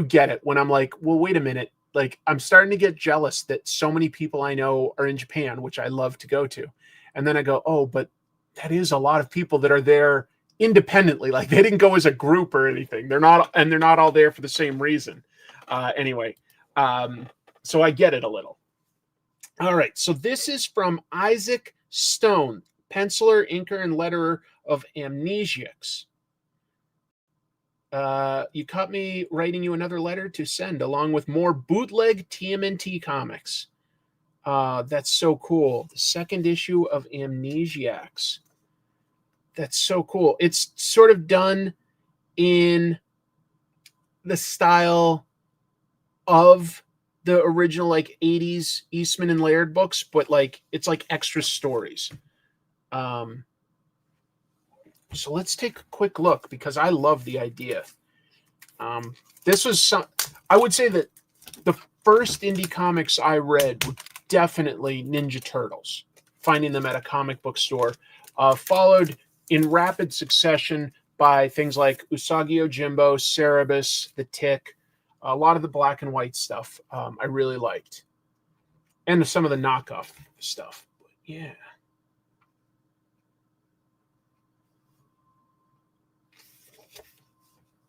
get it when I'm like, well, wait a minute. Like, I'm starting to get jealous that so many people I know are in Japan, which I love to go to. And then I go, oh, but that is a lot of people that are there independently. Like, they didn't go as a group or anything. They're not all there for the same reason. Anyway, so I get it a little. All right. So this is from Isaac Stone, penciler, inker, and letterer of Amnesiacs. You caught me writing you another letter to send, along with more bootleg TMNT comics. That's so cool. The second issue of Amnesiacs. That's so cool. It's sort of done in the style of the original, like, 80s Eastman and Laird books, but like it's like extra stories. So let's take a quick look, because I love the idea. This was I would say that the first indie comics I read were definitely Ninja Turtles, finding them at a comic book store, followed in rapid succession by things like Usagi Yojimbo, Cerebus, The Tick, a lot of the black and white stuff I really liked. And some of the knockoff stuff. But yeah.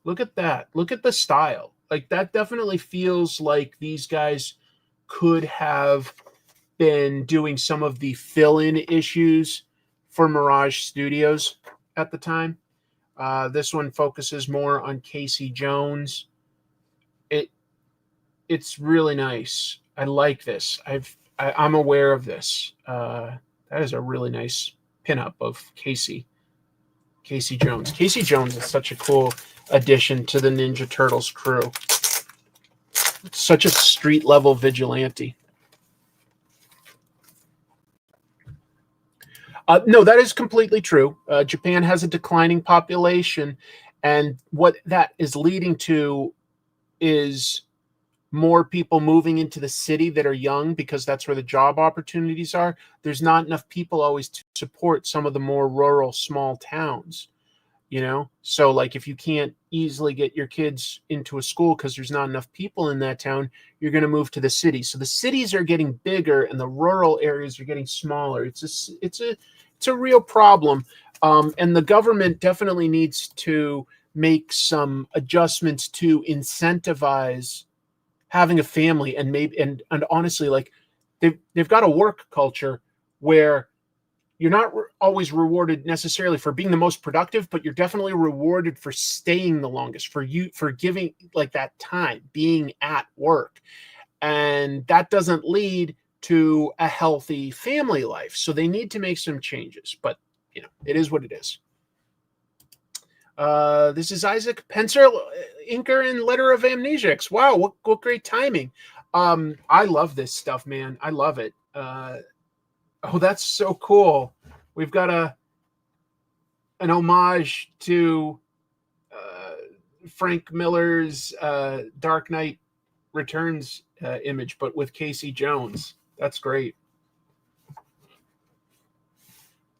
Look at that. Look at the style. Like, that definitely feels like these guys could have been doing some of the fill-in issues for Mirage Studios at the time. This one focuses more on Casey Jones. It's really nice. I like this. I'm aware of this. That is a really nice pinup of Casey Jones. Casey Jones is such a cool addition to the Ninja Turtles crew. Such a street level vigilante. No, that is completely true. Japan has a declining population, and what that is leading to is more people moving into the city that are young, because that's where the job opportunities are. There's not enough people always to support some of the more rural small towns, you know? So like, if you can't easily get your kids into a school because there's not enough people in that town, you're going to move to the city. So the cities are getting bigger and the rural areas are getting smaller. It's a real problem. And the government definitely needs to make some adjustments to incentivize having a family, and honestly, like, they've got a work culture where you're not always rewarded necessarily for being the most productive, but you're definitely rewarded for staying the longest, for giving, like, that time being at work, and that doesn't lead to a healthy family life. So they need to make some changes, but you know, it is what it is. This is Isaac, penciler, inker, and letter of Amnesiacs. Wow, what great timing. I love this stuff, man. I love it. Oh, that's so cool. We've got an homage to Frank Miller's Dark Knight Returns image, but with Casey Jones. That's great.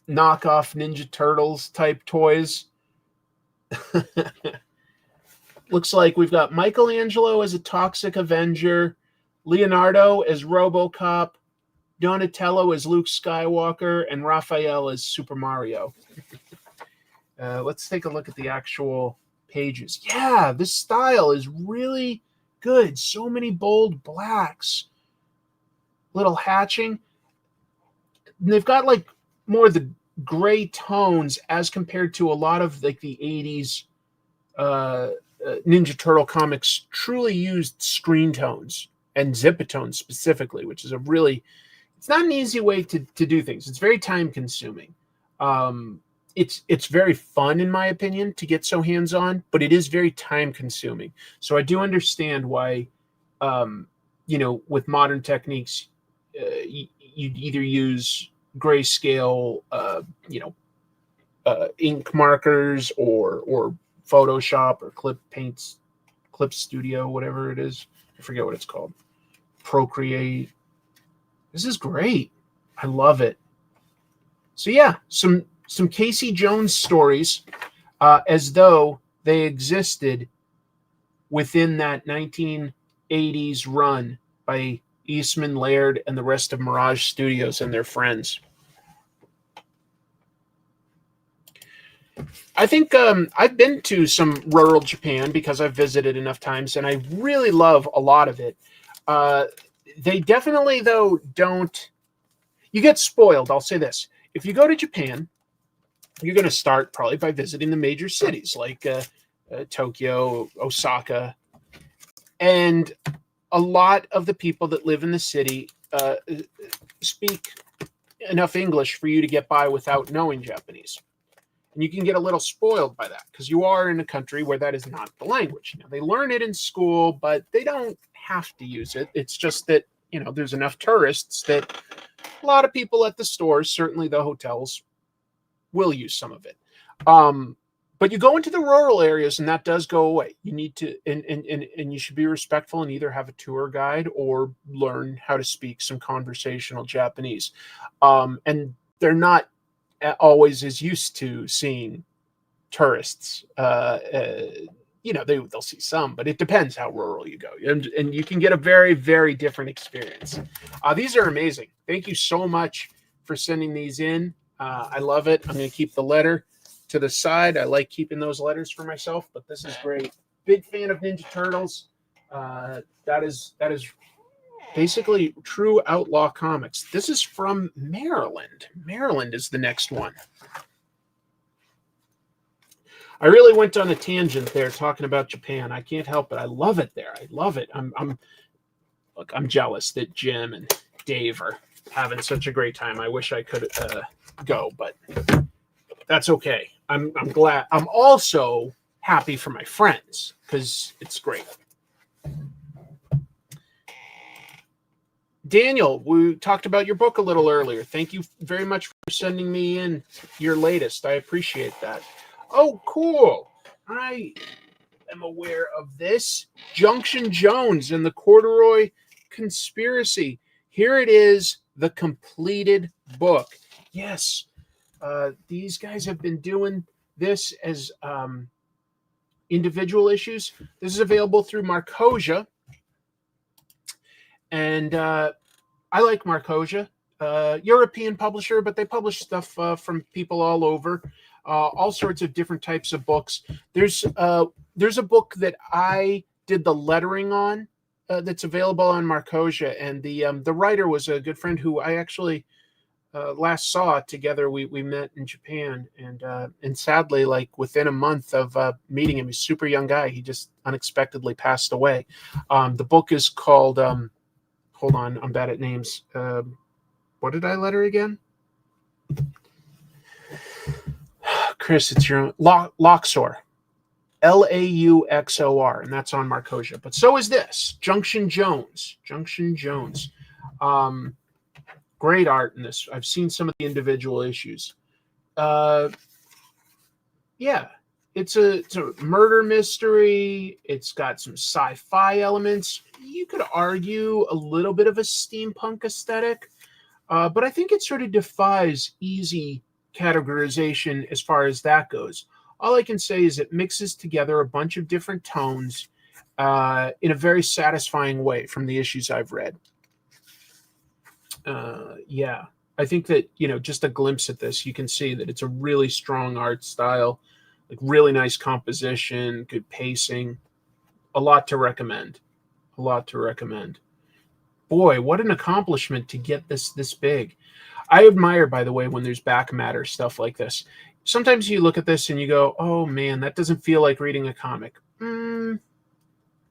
Knockoff Ninja Turtles type toys. Looks like we've got Michelangelo as a Toxic Avenger, Leonardo as RoboCop, Donatello as Luke Skywalker, and Raphael as Super Mario. Let's take a look at the actual pages. Yeah, this style is really good. So many bold blacks. Little hatching. And they've got like more of the gray tones as compared to a lot of like the 80s Ninja Turtle comics truly used screen tones and Zipatone specifically, which is it's not an easy way to do things. It's very time consuming. It's very fun, in my opinion, to get so hands-on, but it is very time consuming. So I do understand why, with modern techniques, you'd either use grayscale, ink markers or Photoshop or Clip Studio, whatever it is. I forget what it's called. Procreate. This is great. I love it. So yeah, some Casey Jones stories, as though they existed within that 1980s run by Eastman Laird and the rest of Mirage Studios and their friends. I think I've been to some rural Japan because I've visited enough times, and I really love a lot of it. They definitely, though, don't... You get spoiled, I'll say this. If you go to Japan, you're going to start probably by visiting the major cities like Tokyo, Osaka, and a lot of the people that live in the city speak enough English for you to get by without knowing Japanese. And you can get a little spoiled by that because you are in a country where that is not the language. Now, they learn it in school, but they don't have to use it. It's just that, there's enough tourists that a lot of people at the stores, certainly the hotels, will use some of it. But you go into the rural areas and that does go away. You need to, and you should be respectful and either have a tour guide or learn how to speak some conversational Japanese. And they're not always as used to seeing tourists. They'll see some, but it depends how rural you go. And you can get a very, very different experience. These are amazing. Thank you so much for sending these in. I love it. I'm going to keep the letter to the side. I like keeping those letters for myself, but this is great. Big fan of Ninja Turtles. That is basically true outlaw comics. This is from Maryland. Maryland is the next one. I really went on a tangent there talking about Japan. I can't help it. I love it there. I love it. I'm jealous that Jim and Dave are having such a great time. I wish I could go, but that's okay. I'm glad. I'm also happy for my friends because it's great. Daniel, we talked about your book a little earlier. Thank you very much for sending me in your latest. I appreciate that. Oh, cool. I am aware of this. Junction Jones and the Corduroy Conspiracy. Here it is, the completed book. Yes, these guys have been doing this as individual issues. This is available through Markosia. And I like Markosia. European publisher, but they publish stuff from people all over. All sorts of different types of books. There's a book that I did the lettering on that's available on Markosia, and the writer was a good friend who I actually last saw together. We met in Japan, and sadly, like within a month of meeting him, he's a super young guy. He just unexpectedly passed away. The book is called. Hold on, I'm bad at names. What did I letter again? Chris, it's your Lauxor. Lauxor, and that's on Markosia. But so is this. Junction Jones. Great art in this. I've seen some of the individual issues. Yeah. It's a murder mystery. It's got some sci-fi elements. You could argue a little bit of a steampunk aesthetic. But I think it sort of defies easy categorization as far as that goes. All I can say is it mixes together a bunch of different tones in a very satisfying way from the issues I've read. Yeah, I think that, just a glimpse at this, you can see that it's a really strong art style, like really nice composition, good pacing, a lot to recommend. Boy, what an accomplishment to get this big. I admire, by the way, when there's back matter stuff like this. Sometimes you look at this and you go, oh man, that doesn't feel like reading a comic.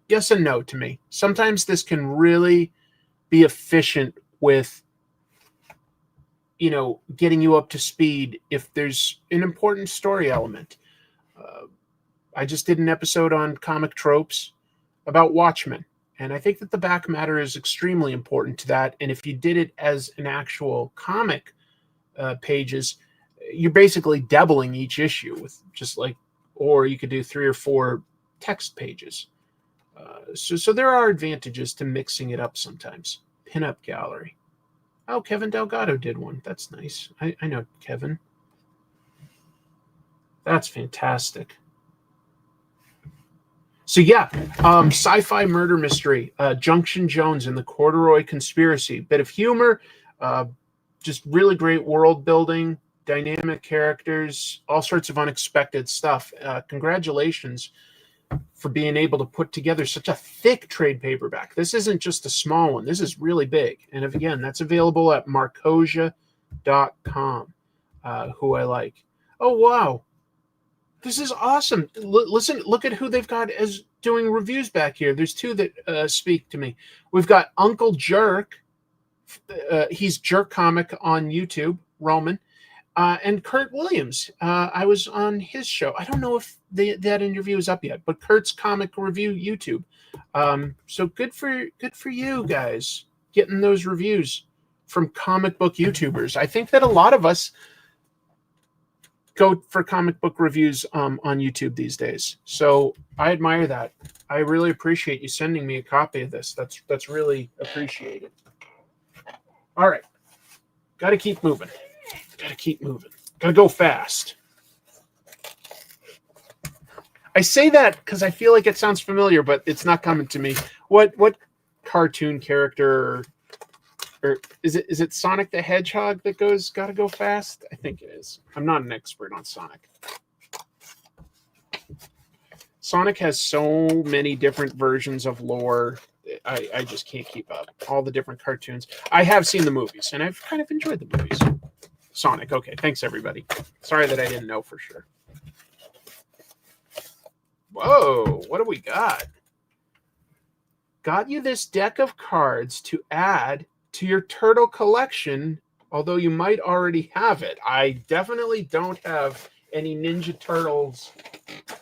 yes and no to me. Sometimes this can really be efficient with, you know, getting you up to speed if there's an important story element. I just did an episode on comic tropes about Watchmen, and I think that the back matter is extremely important to that. And if you did it as an actual comic pages, you're basically doubling each issue with just like, or you could do 3 or 4 text pages. So there are advantages to mixing it up sometimes. Pinup gallery. Oh, Kevin Delgado did one. That's nice. I know Kevin. That's fantastic. So yeah, sci-fi murder mystery, Junction Jones and the Corduroy Conspiracy. Bit of humor, just really great world building, dynamic characters, all sorts of unexpected stuff. Congratulations for being able to put together such a thick trade paperback. This isn't just a small one. This is really big. And again, that's available at Markosia.com, who I like. Oh, wow. This is awesome. Listen, look at who they've got as doing reviews back here. There's 2 that speak to me. We've got Uncle Jerk. He's Jerk Comic on YouTube, Roman. And Kurt Williams. I was on his show. I don't know if that interview is up yet, but Kurt's Comic Review YouTube. So good for you guys getting those reviews from comic book YouTubers. I think that a lot of us go for comic book reviews on YouTube these days. So I admire that. I really appreciate you sending me a copy of this. That's really appreciated. All right. Got to keep moving. Got to go fast. I say that because I feel like it sounds familiar, but it's not coming to me. What cartoon character or is it Sonic the Hedgehog that gotta go fast? I think it is. I'm not an expert on Sonic. Sonic has so many different versions of lore. I just can't keep up. All the different cartoons. I have seen the movies, and I've kind of enjoyed the movies. Sonic. Okay, thanks, everybody. Sorry that I didn't know for sure. Whoa, what do we got? Got you this deck of cards to add to your turtle collection, although you might already have it. I definitely don't have any Ninja Turtles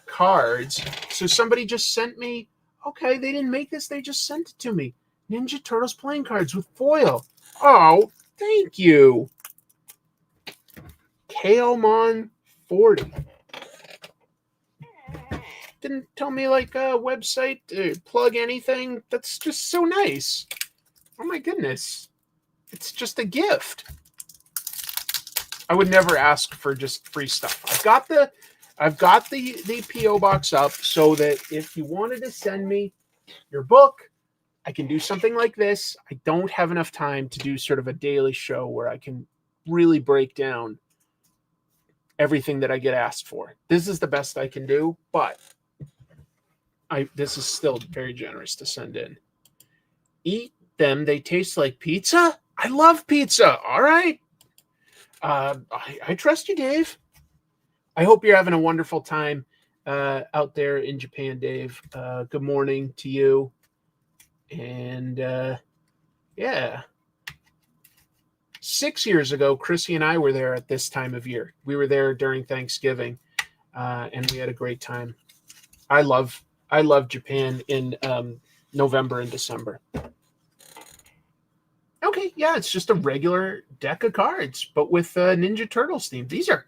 cards. So somebody just sent me, okay, they didn't make this, they just sent it to me. Ninja Turtles playing cards with foil. Oh, thank you. Kalemon 40. Didn't tell me like a website to plug anything. That's just so nice. Oh my goodness. It's just a gift. I would never ask for just free stuff. I've got the PO box up so that if you wanted to send me your book, I can do something like this. I don't have enough time to do sort of a daily show where I can really break down everything that I get asked for. This is the best I can do, but this is still very generous to send in. Eat them. They taste like pizza. I love pizza. All right. I trust you, Dave. I hope you're having a wonderful time out there in Japan, Dave. Good morning to you. And yeah. 6 years ago, Chrissy and I were there at this time of year. We were there during Thanksgiving, and we had a great time. I love Japan in November and December. Okay, yeah, it's just a regular deck of cards, but with Ninja Turtles theme. These are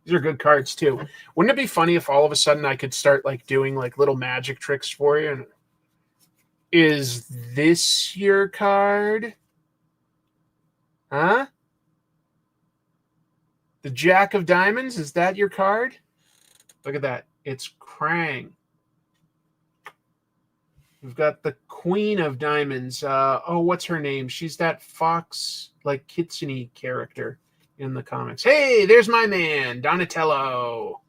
good cards too. Wouldn't it be funny if all of a sudden I could start like doing like little magic tricks for you? And is this your card? Huh? The Jack of Diamonds, is that your card? Look at that. It's Krang. We've got the Queen of Diamonds. What's her name? She's that fox, like kitsune character in the comics. Hey, there's my man, Donatello.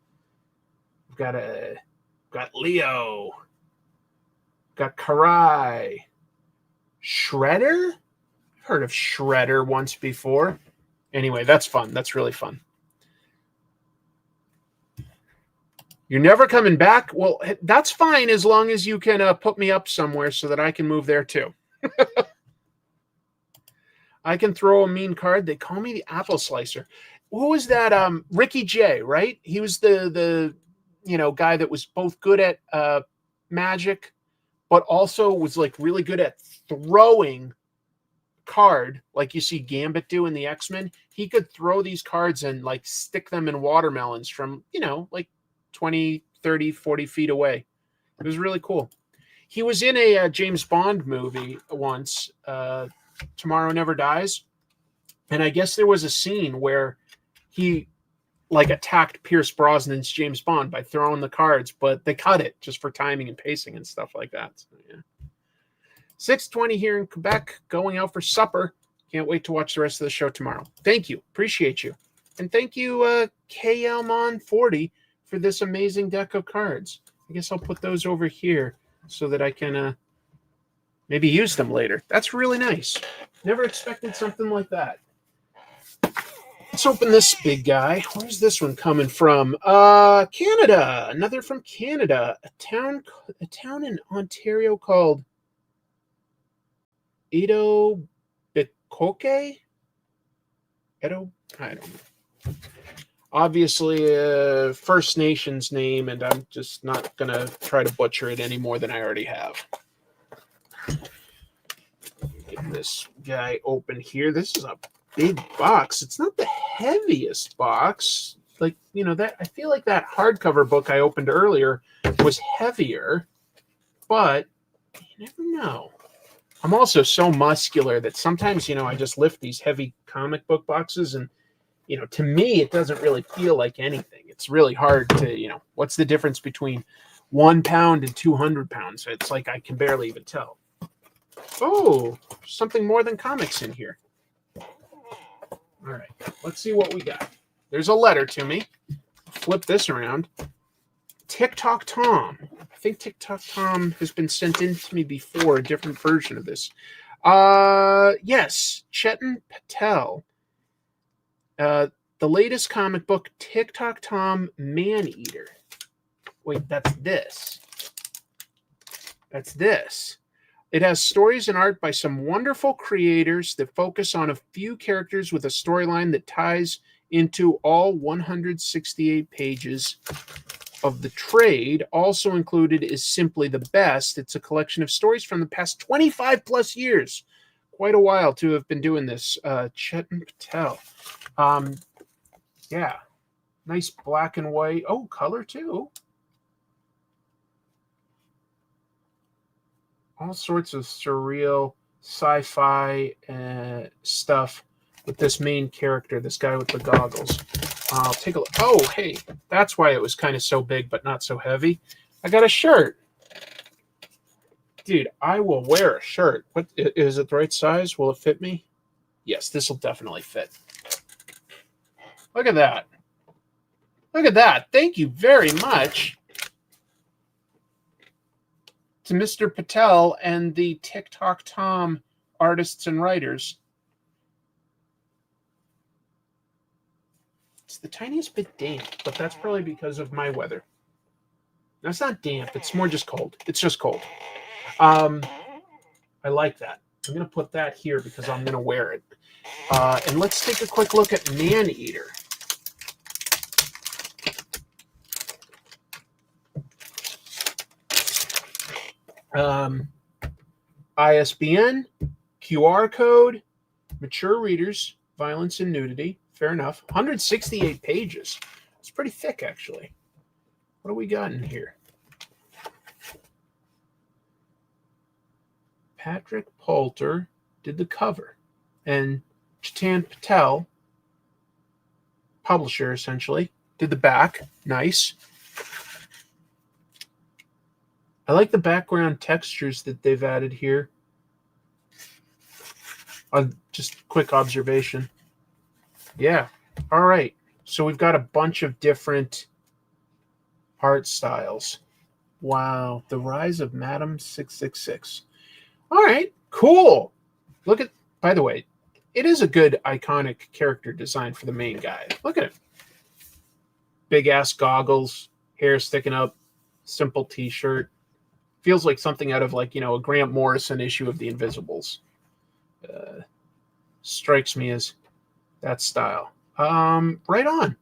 We've got Leo. Got Karai. Shredder? I've heard of Shredder once before. Anyway, that's fun. That's really fun. You're never coming back? Well, that's fine as long as you can put me up somewhere so that I can move there too. I can throw a mean card. They call me the apple slicer. Who was that? Ricky J, right? He was the guy that was both good at Magic, but also was like really good at throwing card, like you see Gambit do in the X-Men. He could throw these cards and like stick them in watermelons from, like 20, 30, 40 feet away. It was really cool. He was in a James Bond movie once, Tomorrow Never Dies. And I guess there was a scene where he like attacked Pierce Brosnan's James Bond by throwing the cards, but they cut it just for timing and pacing and stuff like that. So, yeah. 6:20 here in Quebec, going out for supper. Can't wait to watch the rest of the show tomorrow. Thank you. Appreciate you. And thank you, KLMon40, for this amazing deck of cards. I guess I'll put those over here so that I can maybe use them later. That's really nice. Never expected something like that. Let's open this big guy. Where's this one coming from? Canada. Another from Canada. A town in Ontario called Edo Bikoke? Edo? I don't know. Obviously a First Nations name, and I'm just not going to try to butcher it any more than I already have. Get this guy open here. This is a big box. It's not the heaviest box. Like, that I feel like that hardcover book I opened earlier was heavier, but you never know. I'm also so muscular that sometimes, I just lift these heavy comic book boxes and, to me, it doesn't really feel like anything. It's really hard to, what's the difference between 1 pound and 200 pounds? It's like I can barely even tell. Oh, something more than comics in here. All right, let's see what we got. There's a letter to me. Flip this around. Tic Toc Tom. I think Tic Toc Tom has been sent in to me before, a different version of this. Yes, Chetan Patel. The latest comic book, Tic Toc Tom Man-Eater. Wait, that's this. That's this. It has stories and art by some wonderful creators that focus on a few characters with a storyline that ties into all 168 pages of the trade. Also included is Simply the Best. It's a collection of stories from the past 25 plus years. Quite a while to have been doing this. Chetan Patel. Yeah. Nice black and white. Oh, color too. All sorts of surreal sci-fi stuff with this main character, this guy with the goggles. I'll take a look. Oh, hey, that's why it was kind of so big but not so heavy. I got a shirt. Dude, I will wear a shirt. What is it the right size? Will it fit me? Yes, this will definitely fit. Look at that. Look at that. Thank you very much to Mr. Patel and the Tic Toc Tom artists and writers. It's the tiniest bit damp, but that's probably because of my weather. No, it's not damp. It's more just cold. It's just cold. I like that. I'm going to put that here because I'm going to wear it. And let's take a quick look at Man-Eater. ISBN, QR code, mature readers, violence and nudity. Fair enough. 168 pages. It's pretty thick, actually. What do we got in here? Patrick Poulter did the cover. And Chetan Patel, publisher essentially, did the back. Nice. I like the background textures that they've added here. Just quick observation. Yeah. All right. So we've got a bunch of different art styles. Wow. The Rise of Madam 666. All right. Cool. Look at, by the way, it is a good iconic character design for the main guy. Look at it. Big ass goggles. hair sticking up, simple t-shirt. Feels like something out of like, a Grant Morrison issue of The Invisibles. Strikes me as that style. Right on.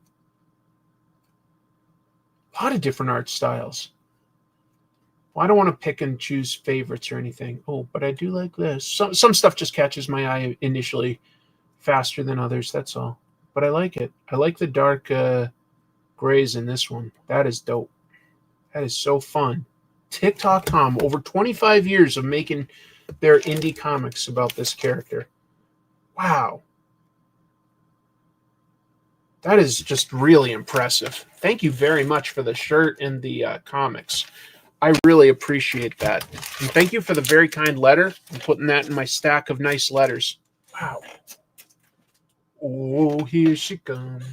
A lot of different art styles. Well, I don't want to pick and choose favorites or anything. Oh, but I do like this. Some stuff just catches my eye initially faster than others. That's all. But I like it. I like the dark grays in this one. That is dope. That is so fun. Tic Toc Tom, over 25 years of making their indie comics about this character. Wow. That is just really impressive. Thank you very much for the shirt and the comics. I really appreciate that. And thank you for the very kind letter. I'm putting that in my stack of nice letters. Wow. Oh, here she comes.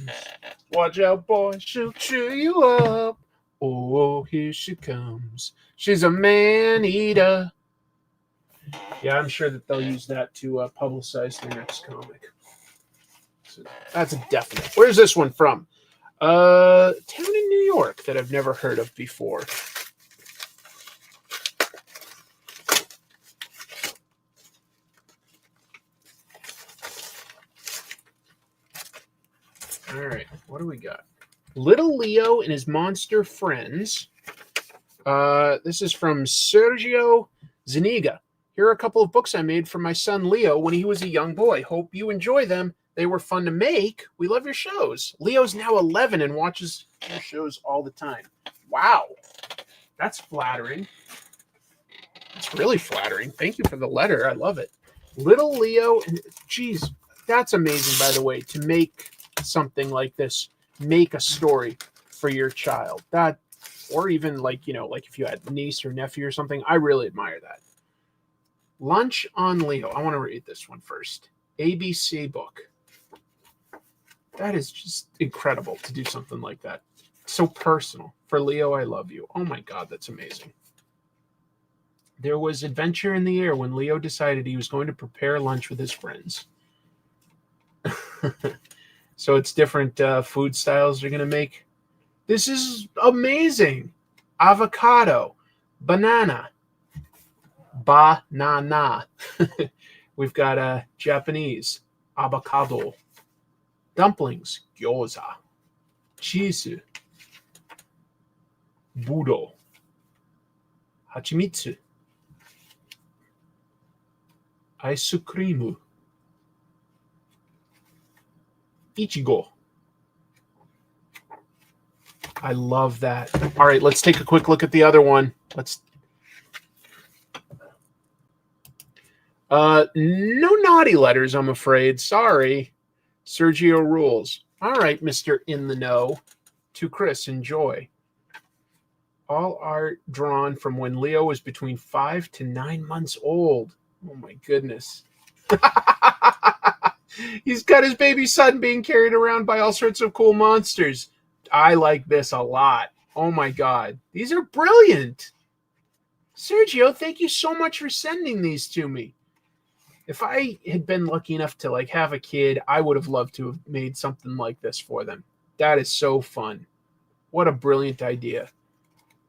Watch out, boy. She'll chew you up. Oh, here she comes. She's a man-eater. Yeah, I'm sure that they'll use that to publicize their next comic. So that's a definite. Where's this one from? Town in New York that I've never heard of before. All right, what do we got? Little Leo and his monster friends. This is from Sergio Zuniga. Here are a couple of books I made for my son Leo when he was a young boy. Hope you enjoy them. They were fun to make. We love your shows. Leo's now 11 and watches your shows all the time. Wow. That's flattering. It's really flattering. Thank you for the letter. I love it. Little Leo. Geez, that's amazing, by the way, to make something like this. Make a story for your child. That, or even like, like if you had a niece or nephew or something, I really admire that. Lunch on Leo. I want to read this one first. ABC book. That is just incredible to do something like that. So personal. For Leo, I love you. Oh my God, that's amazing. There was adventure in the air when Leo decided he was going to prepare lunch with his friends. So it's different food styles they're going to make. This is amazing. Avocado, banana, We've got Japanese, avocado, dumplings, gyoza, cheese, budo, hachimitsu, ice cream, Ichigo. I love that. All right, let's take a quick look at the other one. No naughty letters, I'm afraid. Sorry. Sergio rules. All right, Mr. In the Know. To Chris, enjoy. All art drawn from when Leo was between 5 to 9 months old. Oh my goodness. He's got his baby son being carried around by all sorts of cool monsters. I like this a lot. Oh my God. These are brilliant. Sergio, thank you so much for sending these to me. If I had been lucky enough to have a kid, I would have loved to have made something like this for them. That is so fun. What a brilliant idea.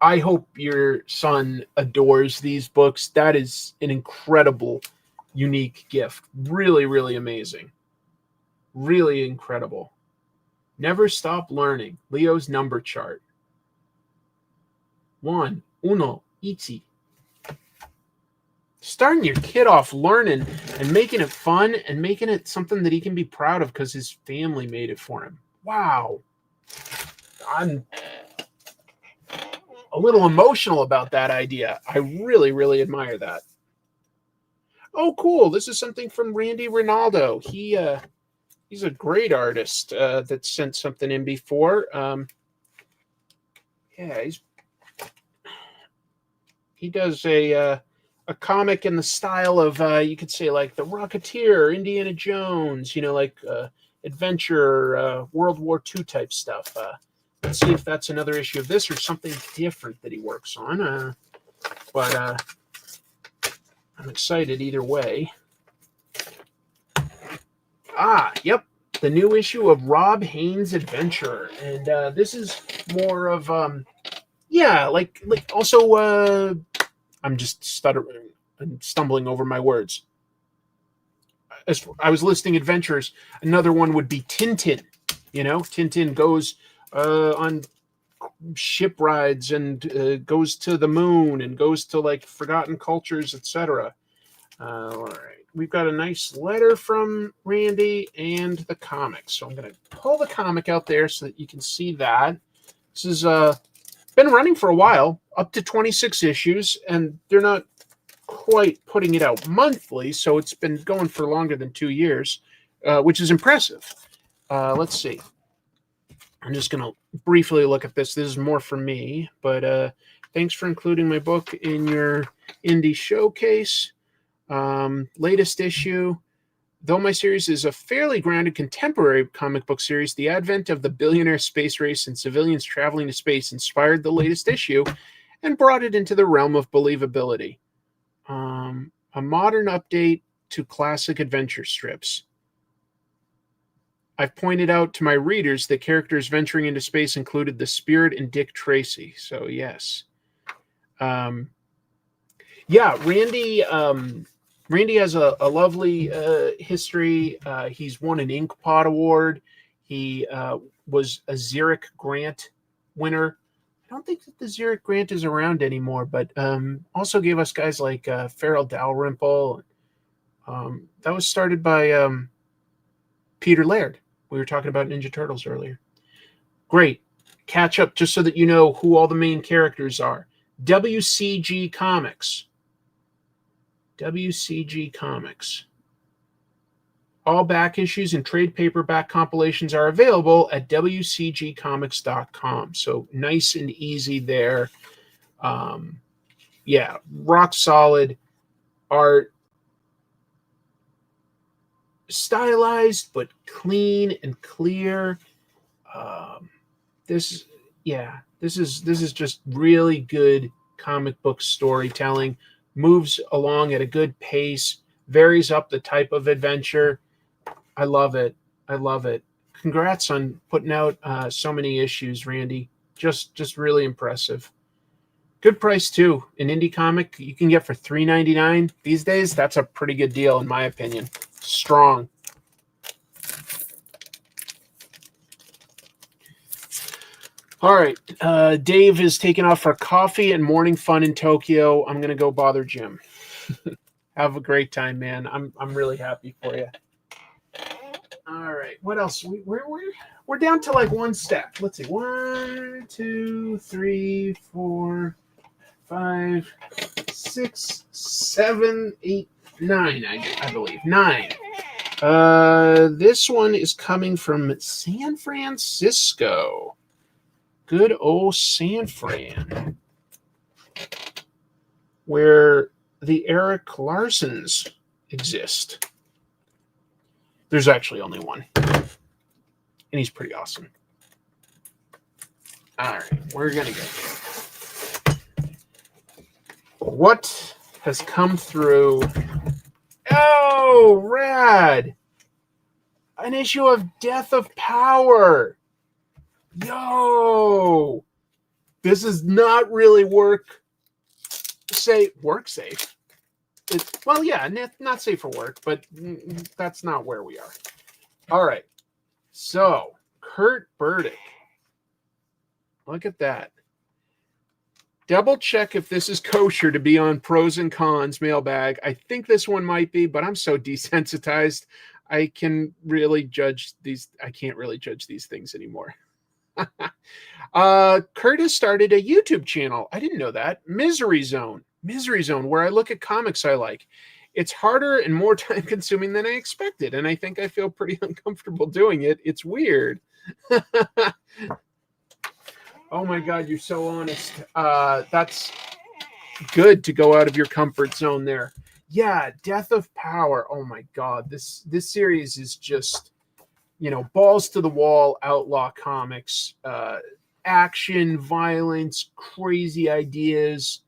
I hope your son adores these books. That is an incredible, unique gift. Really, really amazing. Really incredible. Never stop learning. Leo's number chart. 1, uno, ichi. Starting your kid off learning and making it fun and making it something that he can be proud of because his family made it for him. Wow. I'm a little emotional about that idea. I really, really admire that. Oh, cool. This is something from Randy Reynaldo. He's a great artist that sent something in before. He does a comic in the style of, you could say, like The Rocketeer, Indiana Jones, adventure, World War II type stuff. Let's see if that's another issue of this or something different that he works on. But I'm excited either way. Yep. the new issue of Rob Haynes' Adventurer, and this is more of like also I'm just stuttering and stumbling over my words. As I was listing adventures, another one would be Tintin. Tintin goes on ship rides and goes to the moon and goes to like forgotten cultures, etc. All right, we've got a nice letter from Randy and the comic. So I'm going to pull the comic out there so that you can see that. This has been running for a while, up to 26 issues, and they're not quite putting it out monthly, so it's been going for longer than 2 years, which is impressive. Let's see. I'm just going to briefly look at this. This is more for me, but thanks for including my book in your indie showcase. Latest issue. Though my series is a fairly grounded contemporary comic book series, the advent of the billionaire space race and civilians traveling to space inspired the latest issue and brought it into the realm of believability. A modern update to classic adventure strips. I've pointed out to my readers that characters venturing into space included the Spirit and Dick Tracy. So yes. Randy has a lovely history. He's won an Inkpulp award. He was a Xeric Grant winner. I don't think that the Xeric Grant is around anymore, but also gave us guys like Farrell Dalrymple. That was started by Peter Laird. We were talking about Ninja Turtles earlier. Great. Catch up just so that you know who all the main characters are. WCG Comics. WCG Comics. All back issues and trade paperback compilations are available at WCGcomics.com. So nice and easy there. Rock solid art. Stylized but clean and clear. This is just really good comic book storytelling. Moves along at a good pace, varies up the type of adventure. I love it. Congrats on putting out so many issues, Randy. Just really impressive. Good price too. An indie comic you can get for $3.99 these days. That's a pretty good deal in my opinion. Strong. All right. Dave is taking off for coffee and morning fun in Tokyo. I'm gonna go bother Jim. Have a great time, man. I'm really happy for you. All right. What else? We're down to like one step. Let's see. 1, 2, 3, 4, 5, 6, 7, 8, 9. I believe 9. This one is coming from San Francisco. Good old San Fran, where the Eric Larsons exist. There's actually only one, and he's pretty awesome. All right, we're gonna go. What has come through? Oh, rad! An issue of Death of Power. Yo, this is not really work safe. Not safe for work, but that's not where we are. All right, so Kurt Burdick. Look at that. Double check if this is kosher to be on Pros and Cons mailbag. I think this one might be, but I'm so desensitized. I can't really judge these things anymore. Curtis started a YouTube channel. I didn't know that. Misery Zone, where I look at comics I like. It's harder and more time consuming than I expected, and I think I feel pretty uncomfortable doing it. It's weird. Oh my God, you're so honest. That's good to go out of your comfort zone there. Yeah, Death of Power. Oh my God, this series is just, balls to the wall outlaw comics, action, violence, crazy ideas.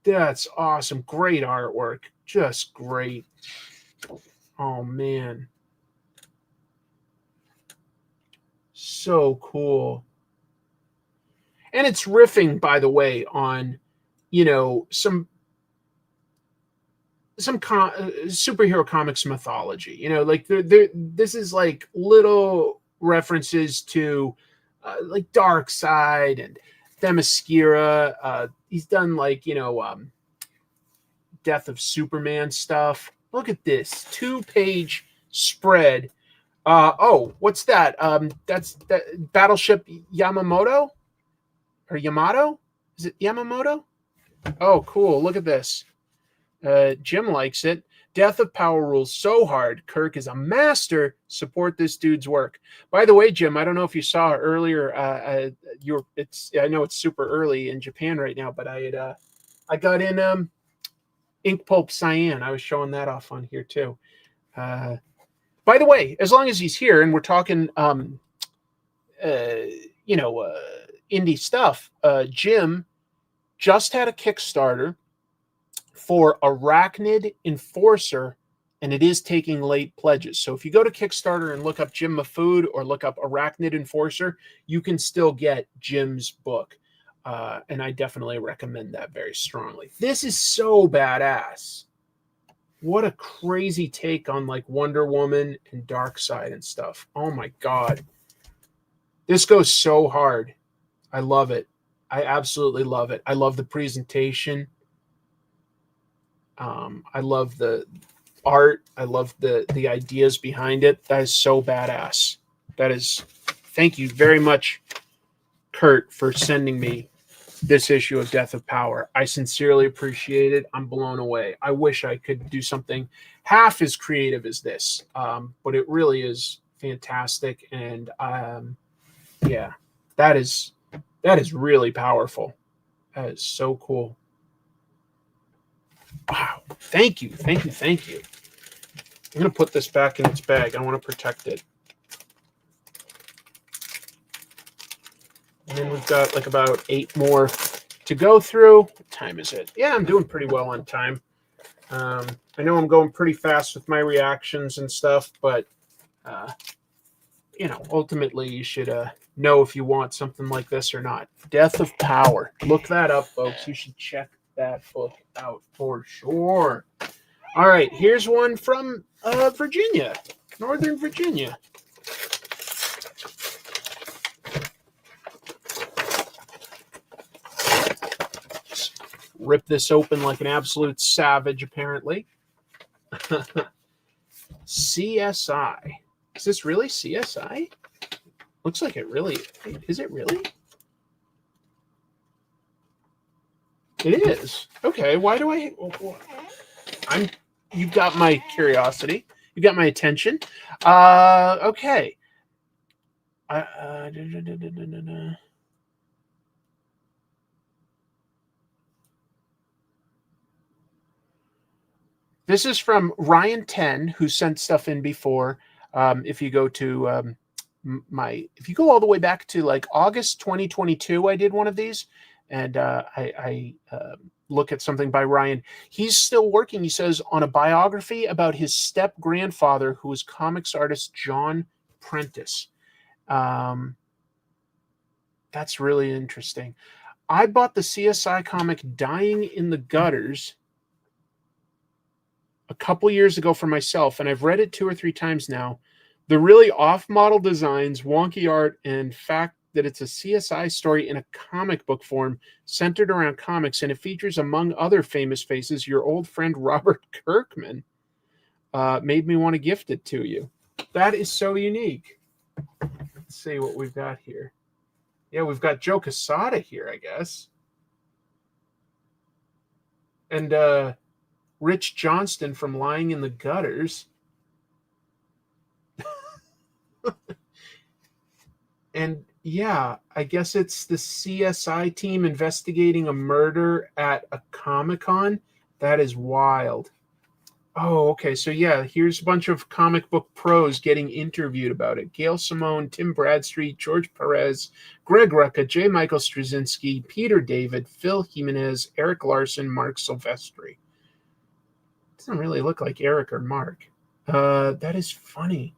That's awesome. Great artwork. Just great. Oh man. So cool. And it's riffing, by the way, on, some superhero comics mythology. Like this is like little references to like Dark Side and Themyscira. He's done like Death of Superman stuff. Look at this 2-page spread. What's that? That's that Battleship Yamamoto or Yamato? Is it Yamamoto? Oh, cool. Look at this. Jim likes it. Death of Power rules so hard. Kirk is a master. Support this dude's work. By the way, Jim, I don't know if you saw earlier. I know it's super early in Japan right now, but I got in Inkpulp Cyan. I was showing that off on here too. By the way, as long as he's here and we're talking, indie stuff, Jim just had a Kickstarter for Arachnid Enforcer, and it is taking late pledges. So if you go to Kickstarter and look up Jim Mafood or look up Arachnid Enforcer, you can still get Jim's book. And I definitely recommend that very strongly. This is so badass. What a crazy take on like Wonder Woman and Darkseid and stuff. Oh my God. This goes so hard. I love it. I absolutely love it. I love the presentation. I love the art. I love the ideas behind it. That is so badass. Thank you very much, Kurt, for sending me this issue of Death of Power. I sincerely appreciate it. I'm blown away. I wish I could do something half as creative as this, but it really is fantastic. And yeah, that is really powerful. That is so cool. Wow. Thank you. I'm going to put this back in its bag. I want to protect it. And then we've got like about 8 more to go through. What time is it? Yeah, I'm doing pretty well on time. I know I'm going pretty fast with my reactions and stuff, but, ultimately you should know if you want something like this or not. Death of Power. Look that up, folks. You should check that book out for sure. All right, here's one from Virginia, Northern Virginia. Just rip this open like an absolute savage, apparently. CSI. Is this really CSI? Looks like it really. Is it really? It is. Okay, why do you've got my curiosity. You got my attention. Okay. This is from Ryan 10, who sent stuff in before. If you go to if you go all the way back to like August 2022, I did one of these. And I look at something by Ryan. He's still working, he says, on a biography about his step-grandfather, who was comics artist John Prentice. That's really interesting. I bought the CSI comic Dying in the Gutters a couple years ago for myself, and I've read it 2 or 3 times now. The really off-model designs, wonky art, and fact that it's a CSI story in a comic book form centered around comics, and it features, among other famous faces, your old friend Robert Kirkman, made me want to gift it to you. That is so unique. Let's see what we've got here. Yeah, we've got Joe Quesada here, I guess. And Rich Johnston from Lying in the Gutters. And yeah, I guess it's the CSI team investigating a murder at a Comic-Con. That is wild. Oh, okay. So yeah, here's a bunch of comic book pros getting interviewed about it. Gail Simone, Tim Bradstreet, George Perez, Greg Rucka, J. Michael Straczynski, Peter David, Phil Jimenez, Eric Larson, Mark Silvestri. Doesn't really look like Eric or Mark. That is funny.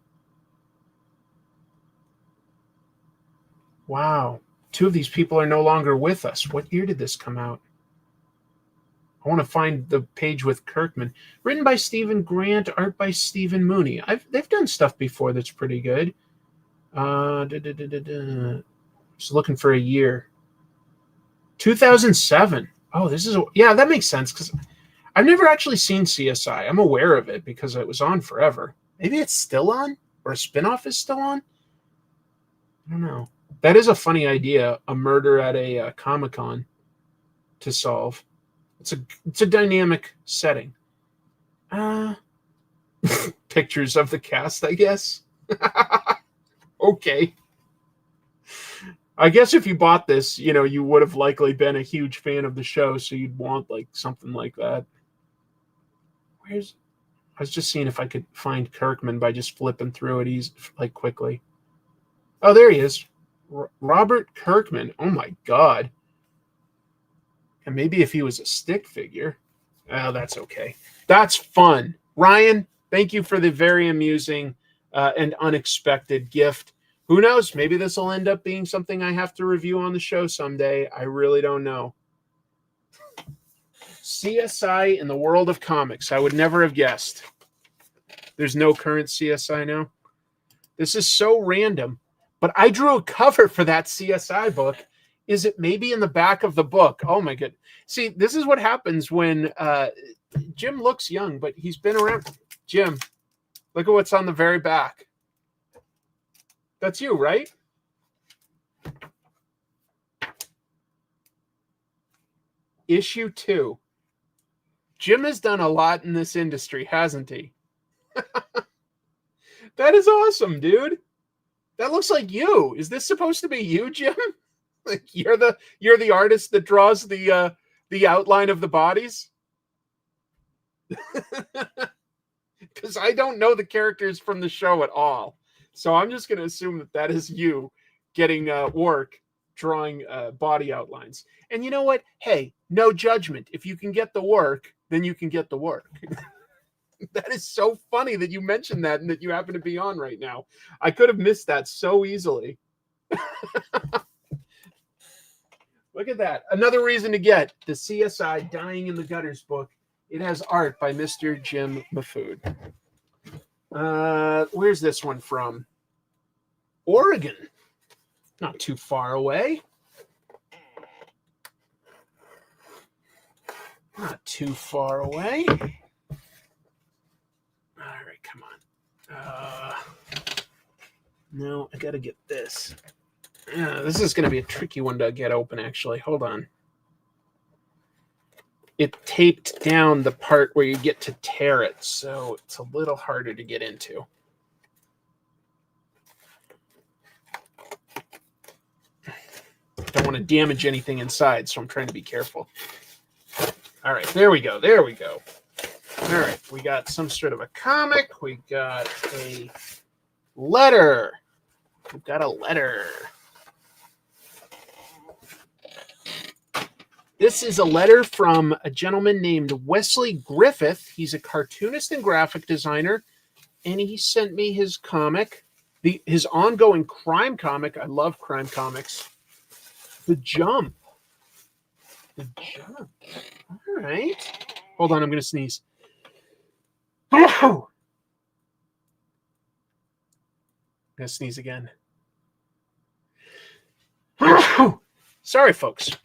Wow. Two of these people are no longer with us. What year did this come out? I want to find the page with Kirkman. Written by Stephen Grant, art by Stephen Mooney. They've done stuff before that's pretty good. Just looking for a year. 2007. Oh, yeah, that makes sense because I've never actually seen CSI. I'm aware of it because it was on forever. Maybe it's still on, or a spinoff is still on. I don't know. That is a funny idea. A murder at a Comic-Con to solve. It's a dynamic setting. Pictures of the cast, I guess. Okay. I guess if you bought this, you would have likely been a huge fan of the show, so you'd want like something like that. I was just seeing if I could find Kirkman by just flipping through it quickly. Oh, there he is. Robert Kirkman. Oh my God. And maybe if he was a stick figure. Oh, that's okay. That's fun. Ryan, thank you for the very amusing and unexpected gift. Who knows? Maybe this will end up being something I have to review on the show someday. I really don't know. CSI in the world of comics. I would never have guessed. There's no current CSI now. This is so random. But I drew a cover for that CSI book. Is it maybe in the back of the book? Oh, my God. See, this is what happens when Jim looks young, but he's been around. Jim, look at what's on the very back. That's you, right? Issue 2. Jim has done a lot in this industry, hasn't he? That is awesome, dude. That looks like you. Is this supposed to be you, Jim? Like you're the artist that draws the outline of the bodies? Because I don't know the characters from the show at all. So I'm just going to assume that is you getting work drawing body outlines. And you know what? Hey, no judgment. If you can get the work, then you can get the work. That is so funny that you mentioned that and that you happen to be on right now. I could have missed that so easily. Look at that. Another reason to get the CSI Dying in the Gutters book. It has art by Mr. Jim Mafood. Where's this one from? Oregon. Not too far away. Not too far away. All right, come on. No, I got to get this. This is going to be a tricky one to get open, actually. Hold on. It taped down the part where you get to tear it, so it's a little harder to get into. Don't want to damage anything inside, so I'm trying to be careful. All right, there we go. There we go. All right, we got some sort of a comic. We got a letter. We've got a letter. This is a letter from a gentleman named Wesley Griffith. He's a cartoonist and graphic designer, and he sent me his comic, his ongoing crime comic. I love crime comics. The Jump. The Jump. All right. Hold on, I'm going to sneeze. Oh! I'm going to sneeze again. Sorry, folks.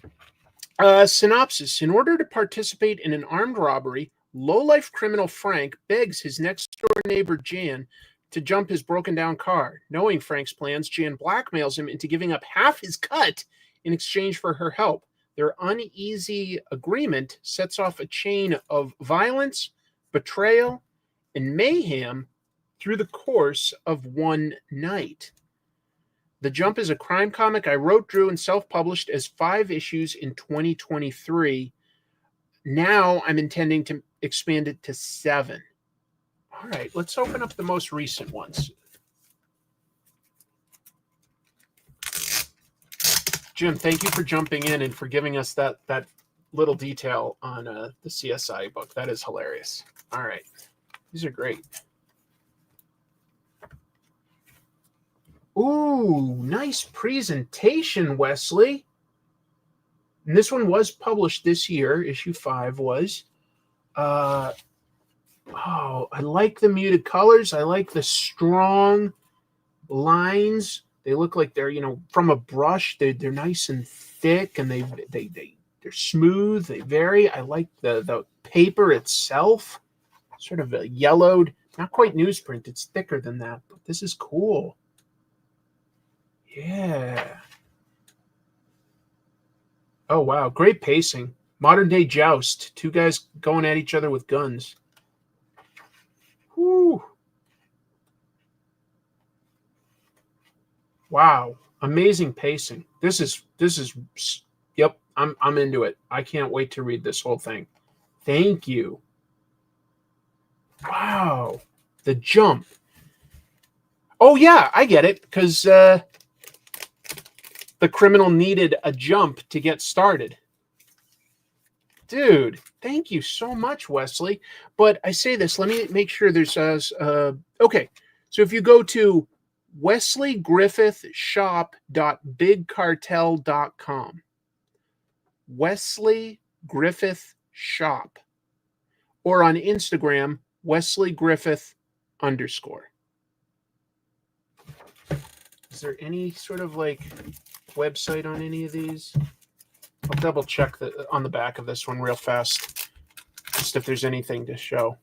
Synopsis. In order to participate in an armed robbery, low-life criminal Frank begs his next-door neighbor Jan to jump his broken-down car. Knowing Frank's plans, Jan blackmails him into giving up half his cut in exchange for her help. Their uneasy agreement sets off a chain of violence, betrayal, and mayhem through the course of one night. The Jump is a crime comic I wrote, drew, and self-published as 5 issues in 2023. Now I'm intending to expand it to 7. All right, let's open up the most recent ones. Jim, thank you for jumping in and for giving us that little detail on the CSI book. That is hilarious. All right, these are great. Ooh, nice presentation, Wesley. And this one was published this year. Issue 5 was. Oh, I like the muted colors. I like the strong lines. They look like they're, from a brush. They're nice and thick, and they're smooth. They vary. I like the paper itself. Sort of a yellowed, not quite newsprint. It's thicker than that, but this is cool. Yeah. Oh, wow. Great pacing. Modern day joust. Two guys going at each other with guns. Whew. Wow. Amazing pacing. This is yep, I'm into it. I can't wait to read this whole thing. Thank you. Wow. The jump. Oh yeah, I get it, because the criminal needed a jump to get started. Dude, thank you so much, Wesley. But I say this, let me make sure there's okay. So if you go to wesleygriffithshop.bigcartel.com, Wesley Griffith Shop, or on Instagram, Wesley Griffith _. Is there any sort of like website on any of these? I'll double check on the back of this one real fast, just if there's anything to show.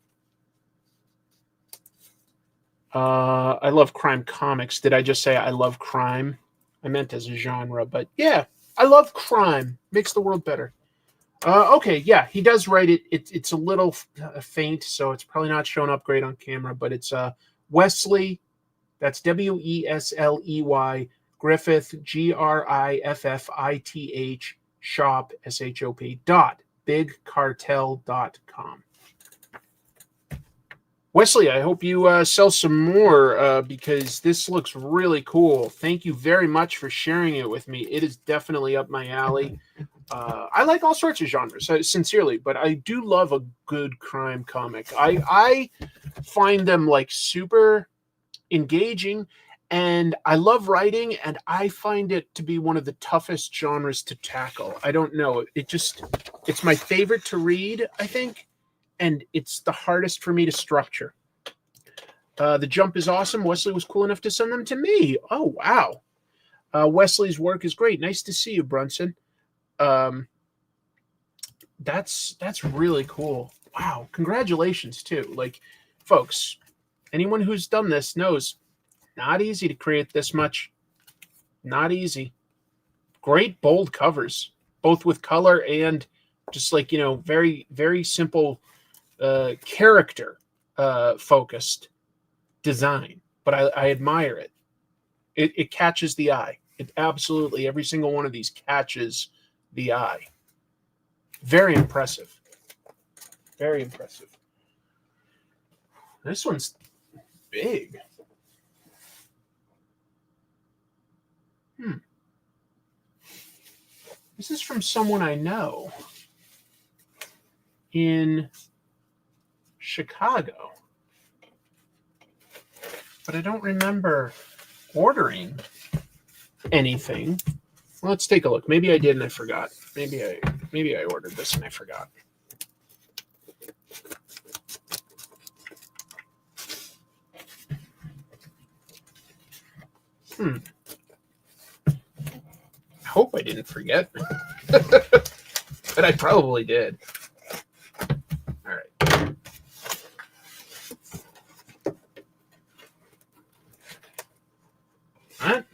I love crime comics. Did I just say I love crime? I meant as a genre, but yeah, I love crime. Makes the world better. Okay, yeah, he does write it. It's a little faint, so it's probably not showing up great on camera, but it's Wesley, that's Wesley, Griffith, GRIFFITH, shop, SHOP, .bigcartel.com. Wesley, I hope you sell some more because this looks really cool. Thank you very much for sharing it with me. It is definitely up my alley. I like all sorts of genres, sincerely, but I do love a good crime comic. I find them like super engaging, and I love writing, and I find it to be one of the toughest genres to tackle. I don't know. It's my favorite to read, I think, and it's the hardest for me to structure. The jump is awesome. Wesley was cool enough to send them to me. Oh, wow. Wesley's work is great. Nice to see you, Brunson. That's really cool. Wow. Congratulations, too. Like, folks, anyone who's done this knows not easy to create this much. Not easy. Great bold covers, both with color and just like, very, very simple character focused design. But I admire it. It catches the eye. It absolutely, every single one of these catches the eye. Very impressive. Very impressive. This one's big. This is from someone I know in Chicago, but I don't remember ordering anything. Well, let's take a look. Maybe I did and I forgot. Maybe I ordered this and I forgot. I hope I didn't forget, but I probably did. All right. All right.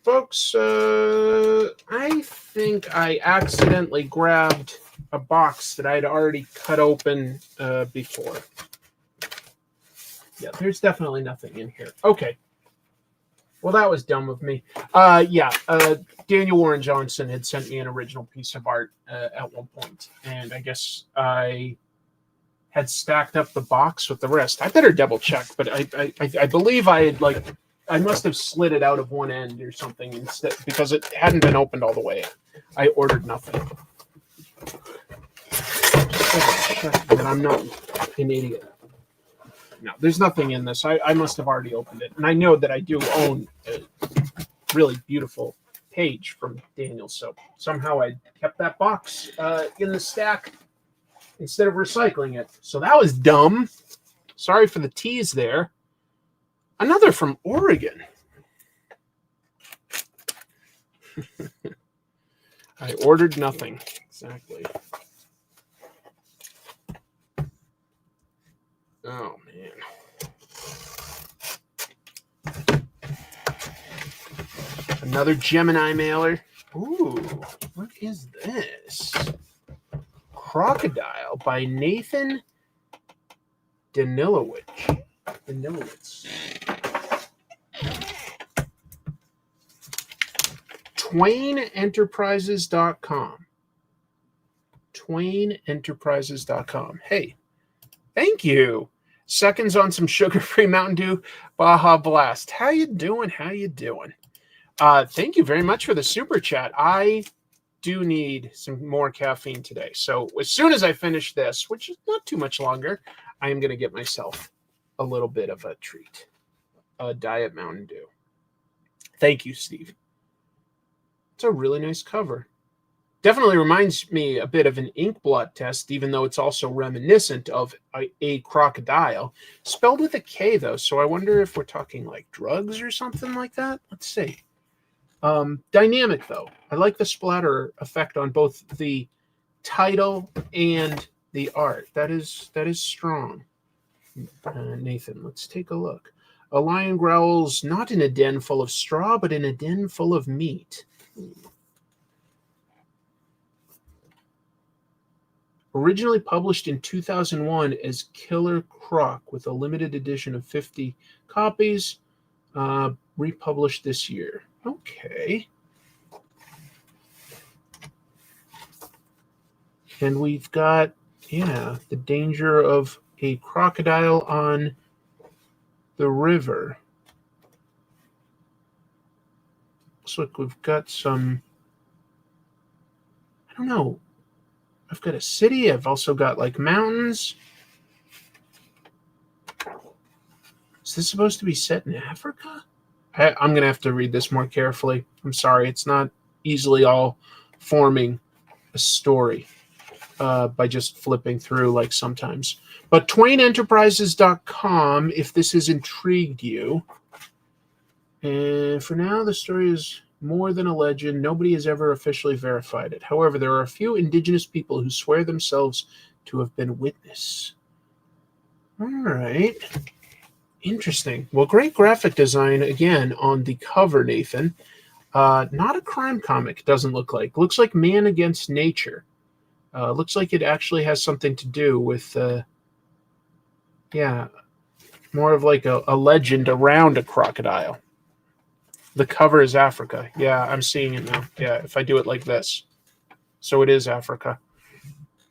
Folks, I think I accidentally grabbed a box that I'd already cut open before. Yeah, there's definitely nothing in here. Okay. Well, that was dumb of me. Daniel Warren Johnson had sent me an original piece of art at one point, and I guess I had stacked up the box with the rest. I better double check, but I believe I had I must have slid it out of one end or something instead because it hadn't been opened all the way. I ordered nothing. Just that I'm not an idiot. No, there's nothing in this. I must have already opened it. And I know that I do own a really beautiful page from Daniel. So somehow I kept that box in the stack instead of recycling it. So that was dumb. Sorry for the tease there. Another from Oregon. I ordered nothing. Exactly. Oh, man. Another Gemini mailer. Ooh, what is this? Crocodile by Nathan Danilowicz. TwainEnterprises.com. TwainEnterprises.com. Hey, thank you. Seconds on some sugar-free Mountain Dew Baja Blast. How you doing? Thank you very much for the super chat. I do need some more caffeine today. So as soon as I finish this, which is not too much longer, I am going to get myself a little bit of a treat. A Diet Mountain Dew. Thank you, Steve. It's a really nice cover. Definitely reminds me a bit of an ink blot test, even though it's also reminiscent of a crocodile. Spelled with a K, though, so I wonder if we're talking like drugs or something like that. Let's see. Dynamic, though. I like the splatter effect on both the title and the art. That is strong. Nathan, let's take a look. A lion growls not in a den full of straw, but in a den full of meat. Originally published in 2001 as Killer Croc with a limited edition of 50 copies, republished this year. Okay. And we've got, the danger of a crocodile on the river. Looks like we've got some, I don't know. I've got a city. I've also got like mountains. Is this supposed to be set in Africa? I'm going to have to read this more carefully. I'm sorry. It's not easily all forming a story by just flipping through like sometimes. But TwainEnterprises.com, if this has intrigued you. And for now, the story is more than a legend. Nobody has ever officially verified it. However, there are a few indigenous people who swear themselves to have been witness. All right. Interesting. Well, great graphic design again on the cover, Nathan. Not a crime comic, doesn't look like. Looks like Man Against Nature. Looks like it actually has something to do with, more of like a legend around a crocodile. The cover is Africa. Yeah, I'm seeing it now. Yeah, if I do it like this. So it is Africa.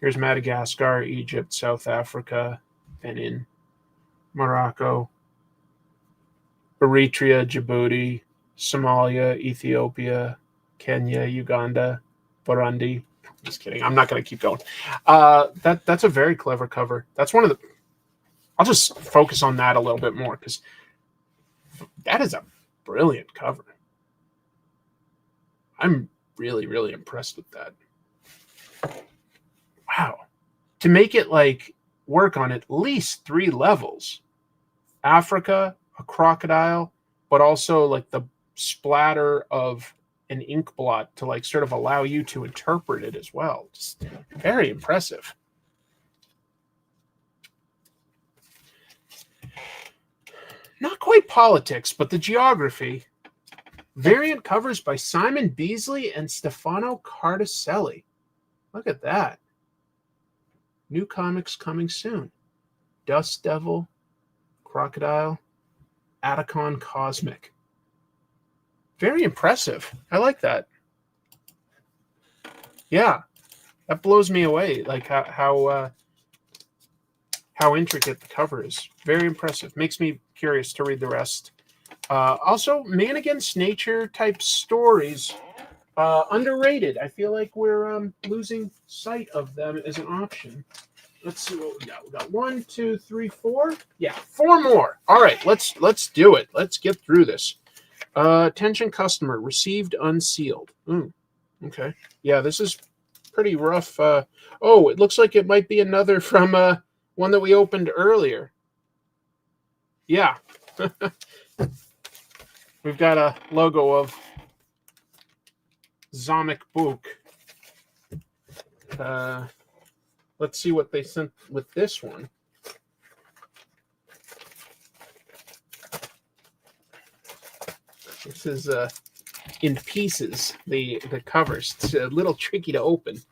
Here's Madagascar, Egypt, South Africa, Benin, Morocco, Eritrea, Djibouti, Somalia, Ethiopia, Kenya, Uganda, Burundi. Just kidding. I'm not going to keep going. That's a very clever cover. That's one of the... I'll just focus on that a little bit more because that is a brilliant cover. I'm really, really impressed with that. Wow. To make it like work on at least 3 levels. Africa, a crocodile, but also like the splatter of an ink blot to like sort of allow you to interpret it as well. Just very impressive. Not quite politics, but the geography. Variant covers by Simon Beasley and Stefano Cardicelli. Look at that. New comics coming soon. Dust Devil, Crocodile, Atacon Cosmic. Very impressive. I like that. Yeah, that blows me away. Like how intricate the cover is. Very impressive. Makes me curious to read the rest. Also, Man Against Nature type stories. Underrated. I feel like we're losing sight of them as an option. Let's see what we got. We got 1, 2, 3, 4. Yeah, 4 more. All right, let's do it. Let's get through this. Attention customer, received unsealed. Okay. Yeah, this is pretty rough. Oh, it looks like it might be another from one that we opened earlier. Yeah. We've got a logo of Xomik Buk. Let's see what they sent with this one. This is in pieces, the covers. It's a little tricky to open.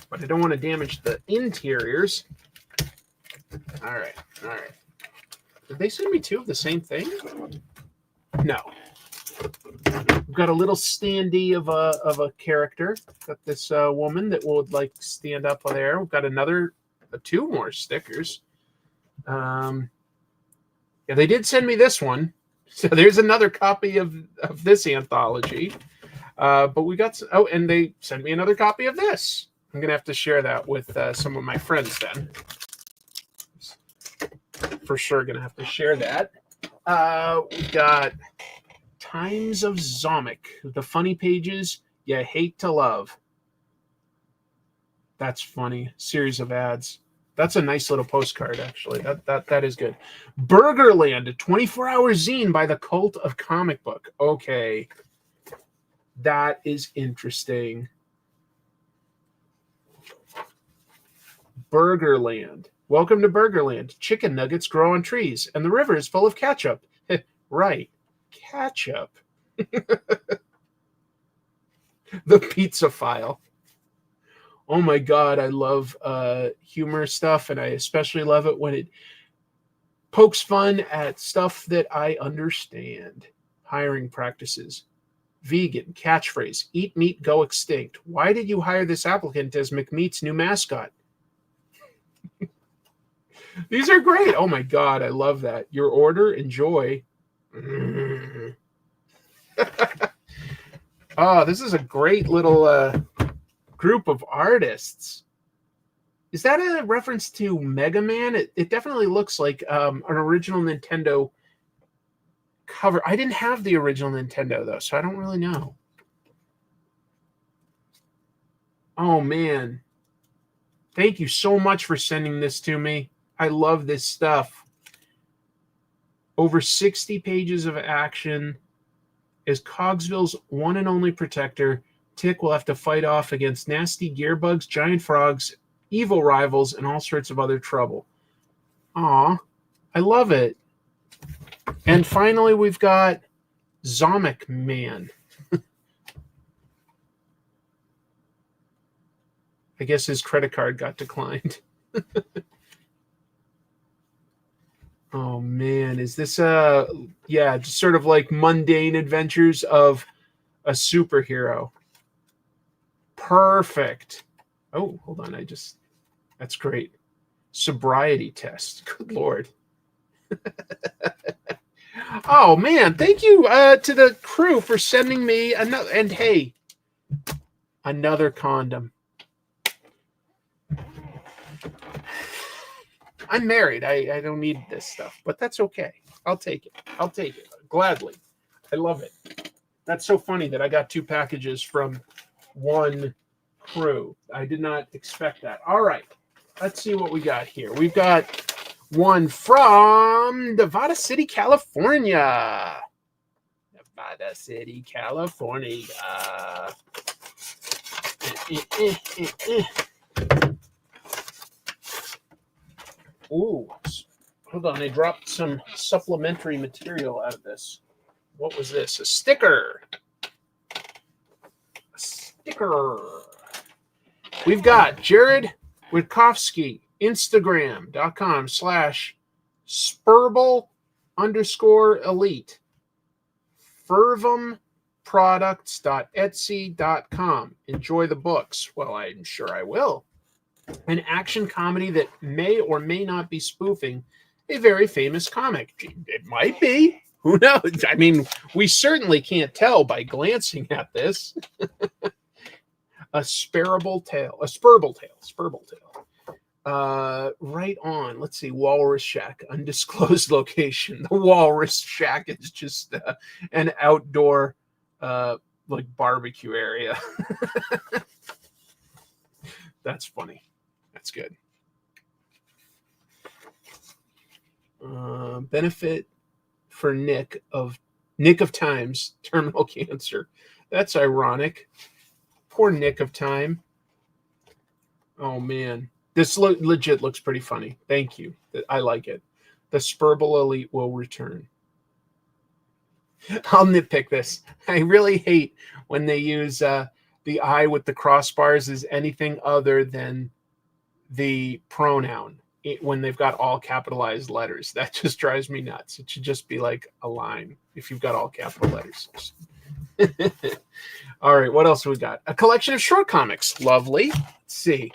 But I don't want to damage the interiors. All right. Did they send me 2 of the same thing? No. We've got a little standee of a character. Got this woman that would like stand up there. We've got another 2 more stickers. Yeah, they did send me this one. So there's another copy of this anthology. But we got and they sent me another copy of this. I'm gonna have to share that with some of my friends then. For sure gonna have to share that. We got Times of Xomik, the funny pages you hate to love. That's funny. Series of ads. That's a nice little postcard, actually. That is good. Burgerland, a 24-hour zine by the Cult of Comic Book. Okay. That is interesting. Burgerland. Welcome to Burgerland. Chicken nuggets grow on trees, and the river is full of ketchup. Right. Ketchup. The pizza file. Oh my God, I love humor stuff, and I especially love it when it pokes fun at stuff that I understand. Hiring practices. Vegan, catchphrase, eat meat, go extinct. Why did you hire this applicant as McMeat's new mascot? These are great. Oh my God, I love that. Your order, enjoy. Oh, this is a great little group of artists. Is that a reference to Mega Man? It definitely looks like an original Nintendo cover. I didn't have the original Nintendo, though, so I don't really know. Oh, man. Thank you so much for sending this to me. I love this stuff. Over 60 pages of action. As Cogsville's one and only protector, Tic will have to fight off against nasty gearbugs, giant frogs, evil rivals, and all sorts of other trouble. Aw, I love it. And finally, we've got Xomik Man. I guess his credit card got declined. Oh, man. Is this just sort of like mundane adventures of a superhero? Perfect. Oh, hold on. That's great. Sobriety test. Good Lord. Oh, man. Thank you to the crew for sending me another. And hey, another condom. I'm married. I don't need this stuff, but that's okay. I'll take it. Gladly. I love it. That's so funny that I got 2 packages from one crew. I did not expect that. All right. Let's see what we got here. We've got one from Nevada City, California. Nevada City, California. Ooh, hold on. They dropped some supplementary material out of this. What was this? A sticker. A sticker. We've got Jared Witkowski, Instagram.com/Spurbal_elite. Fervumproducts.etsy.com. Enjoy the books. Well, I'm sure I will. An action comedy that may or may not be spoofing a very famous comic. It might be. Who knows? I mean, we certainly can't tell by glancing at this. A spurble tail. Right on. Let's see. Walrus Shack, undisclosed location. The Walrus Shack is just an outdoor like barbecue area. That's funny. That's good. Benefit for Nick of Time's terminal cancer. That's ironic. Poor Nick of Time. Oh man, this legit looks pretty funny. Thank you. I like it. The Spurble Elite will return. I'll nitpick this. I really hate when they use the I with the crossbars as anything other than the pronoun when they've got all capitalized letters. That just drives me nuts. It should just be like a line if you've got all capital letters. All right, what else we got? A collection of short comics. Lovely. Let's see.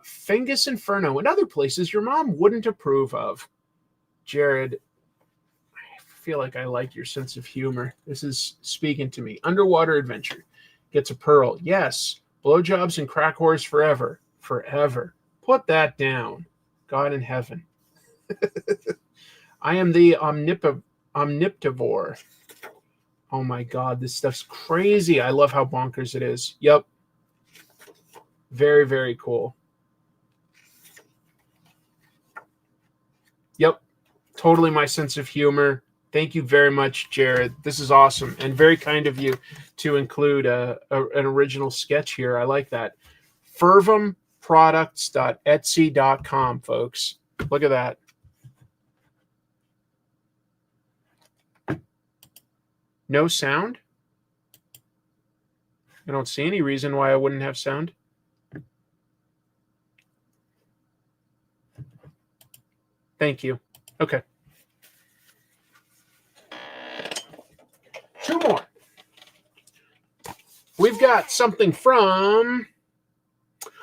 Fungus Inferno and other places your mom wouldn't approve of. Jared, I feel like I like your sense of humor. This is speaking to me. Underwater Adventure. Gets a pearl. Yes. Blowjobs and crack whores forever. Forever. Put that down. God in heaven. I am the omniptivore. Oh my God, this stuff's crazy. I love how bonkers it is. Yep. Very, very cool. Yep. Totally my sense of humor. Thank you very much, Jared. This is awesome and very kind of you to include an original sketch here. I like that. fervumproducts.etsy.com, folks. Look at that. No sound? I don't see any reason why I wouldn't have sound. Thank you. Okay. Two more. We've got something from...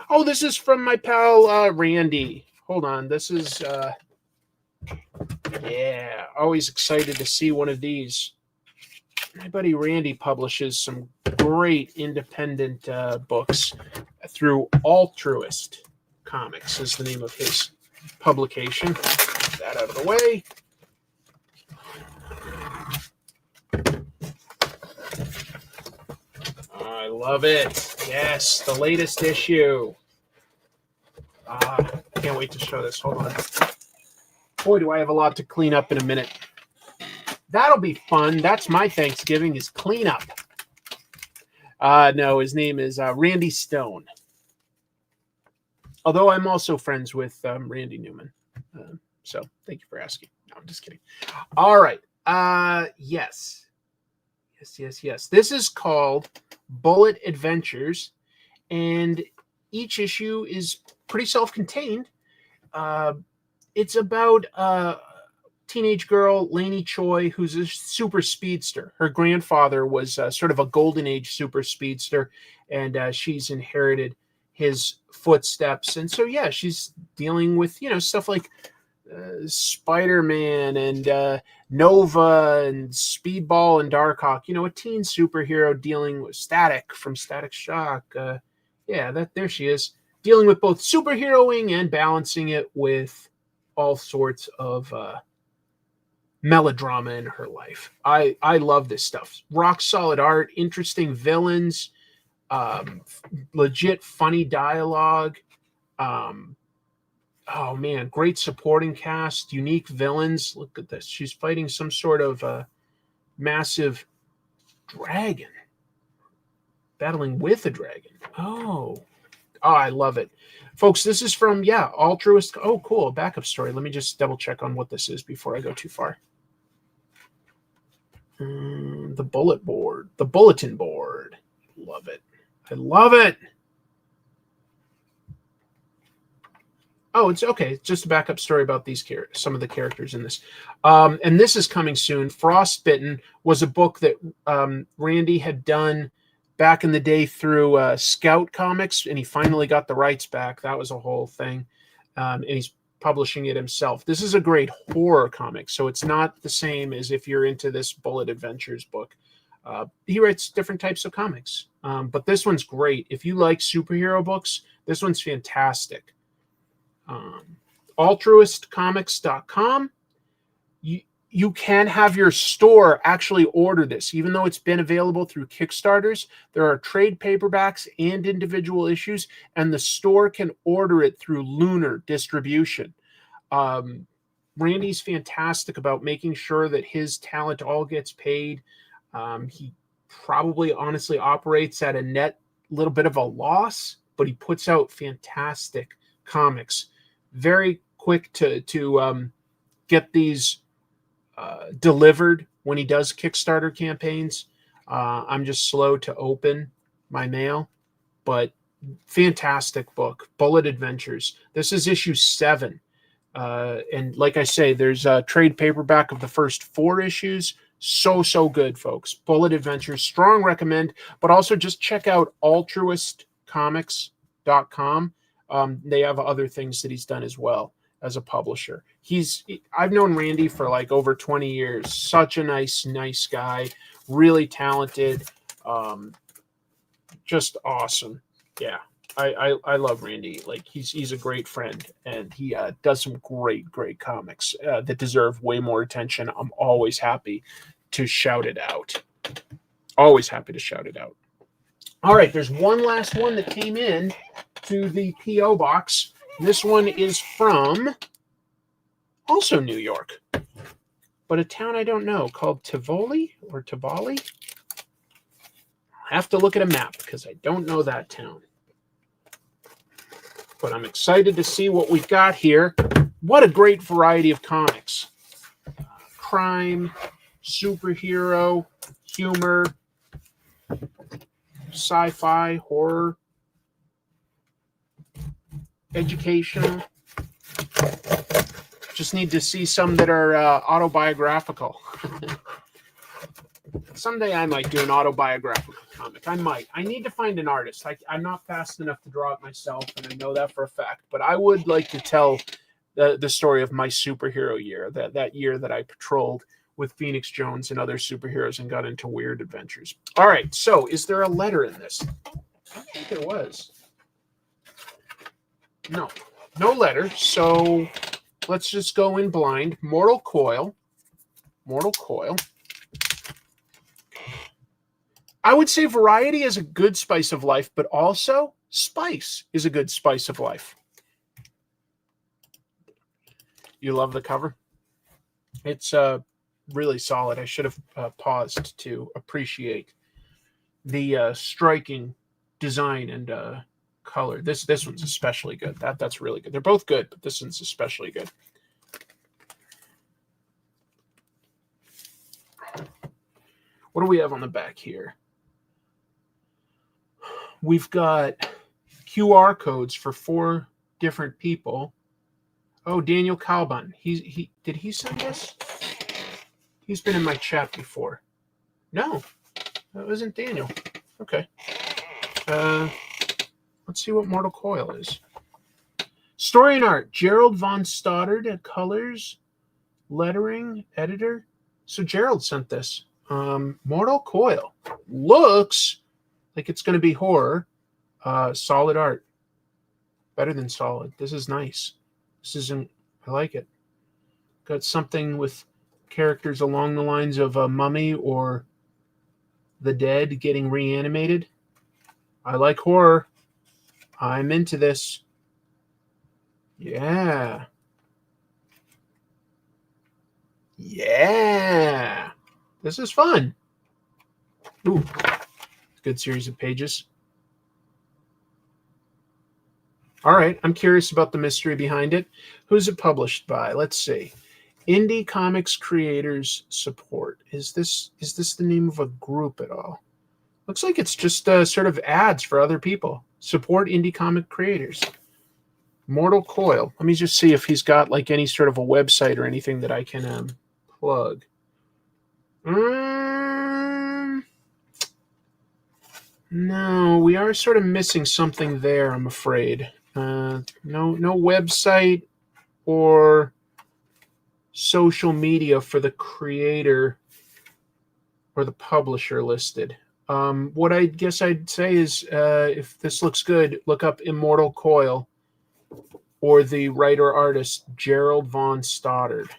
Oh, this is from my pal Randy. Hold on. This is... yeah, always excited to see one of these. My buddy Randy publishes some great independent books through Altruist Comics is the name of his publication. Get that out of the way. I love it. Yes, the latest issue. Can't wait to show this. Hold on. Boy, do I have a lot to clean up in a minute. That'll be fun. That's my Thanksgiving is cleanup. No, his name is Randy Stone. Although I'm also friends with Randy Newman. So thank you for asking. No, I'm just kidding. All right. Yes. This is called Bullet Adventures. And each issue is pretty self-contained. It's about teenage girl, Lainey Choi, who's a super speedster. Her grandfather was sort of a golden age super speedster, and she's inherited his footsteps. And so, yeah, she's dealing with, stuff like Spider-Man and Nova and Speedball and Darkhawk, a teen superhero dealing with Static from Static Shock. There she is, dealing with both superheroing and balancing it with all sorts of melodrama in her life. I love this stuff. Rock solid art, interesting villains, legit funny dialogue. Oh man, great supporting cast, unique villains. Look at this. She's fighting some sort of massive dragon. Battling with a dragon. Oh, I love it. Folks, this is from, Altruist. Oh, cool. A backup story. Let me just double check on what this is before I go too far. The bulletin board. Love it. I love it. Oh, it's okay. It's just a backup story about these some of the characters in this. And this is coming soon. Frostbitten was a book that Randy had done back in the day through Scout Comics, and he finally got the rights back. That was a whole thing. And he's publishing it himself. This is a great horror comic, so it's not the same as if you're into this Bullet Adventures book. He writes different types of comics, but this one's great. If you like superhero books, this one's fantastic. Altruistcomics.com. You can have your store actually order this, even though it's been available through Kickstarters. There are trade paperbacks and individual issues, and the store can order it through Lunar distribution. Randy's fantastic about making sure that his talent all gets paid. He probably honestly operates at a net little bit of a loss, but he puts out fantastic comics. Very quick to get these delivered when he does Kickstarter campaigns. I'm just slow to open my mail, but fantastic book, Bullet Adventures. This is issue 7. And like I say, there's a trade paperback of the first 4 issues. So good, folks. Bullet Adventures, strong recommend, but also just check out altruistcomics.com. They have other things that he's done as well as a publisher. I've known Randy for like over 20 years. Such a nice guy, really talented, just awesome. Yeah, I love Randy. Like he's a great friend, and he does some great comics that deserve way more attention. I'm always happy to shout it out. Always happy to shout it out. All right, there's one last one that came in to the P.O. box. This one is from also New York, but a town I don't know called Tivoli or Tivoli. I have to look at a map because I don't know that town. But I'm excited to see what we've got here. What a great variety of comics. Crime, superhero, humor, sci-fi, horror, educational. Just need to see some that are autobiographical. Someday I might do an autobiographical comic. I might. I need to find an artist. I'm not fast enough to draw it myself, and I know that for a fact. But I would like to tell the story of my superhero year, that year that I patrolled with Phoenix Jones and other superheroes and got into weird adventures. All right, so is there a letter in this? I think there was. No letter. So let's just go in blind. Mortal Coil. I would say variety is a good spice of life, but also spice is a good spice of life. You love the cover? It's really solid. I should have paused to appreciate the striking design and color. This one's especially good. That's really good. They're both good, but this one's especially good. What do we have on the back here? We've got QR codes for 4 different people. Oh, Daniel Calban. Did he send this? He's been in my chat before. No, that wasn't Daniel. Okay. Let's see what Mortal Coil is. Story and art. Gerald von Stoddard at colors. Lettering. Editor. So Gerald sent this. Mortal Coil. Looks like it's going to be horror. Solid art. Better than solid. This is nice. I like it. Got something with characters along the lines of a mummy or the dead getting reanimated. I like horror. I'm into this. Yeah. This is fun. Ooh. Good series of pages. All right. I'm curious about the mystery behind it. Who's it published by? Let's see. Indie Comics Creators Support. Is this the name of a group at all? Looks like it's just sort of ads for other people. Support indie comic creators. Mortal Coil. Let me just see if he's got like any sort of a website or anything that I can plug. No, we are sort of missing something there, I'm afraid. No website or social media for the creator or the publisher listed. What I guess I'd say is, if this looks good, look up Immortal Coil or the writer-artist Gerald von Stoddard.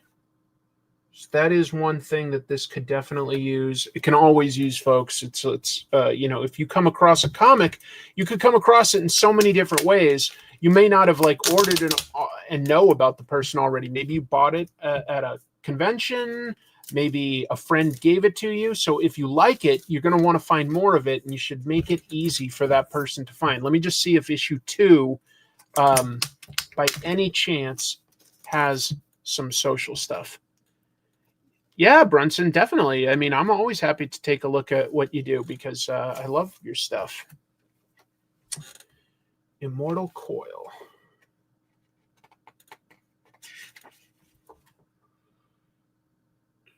So that is one thing that this could definitely use. It can always use, folks. It's if you come across a comic, you could come across it in so many different ways. You may not have ordered it and know about the person already. Maybe you bought it at a convention. Maybe a friend gave it to you. So if you like it, you're going to want to find more of it, and you should make it easy for that person to find. Let me just see if issue 2, by any chance, has some social stuff. Yeah, Brunson, definitely. I mean, I'm always happy to take a look at what you do because I love your stuff. Immortal Coil.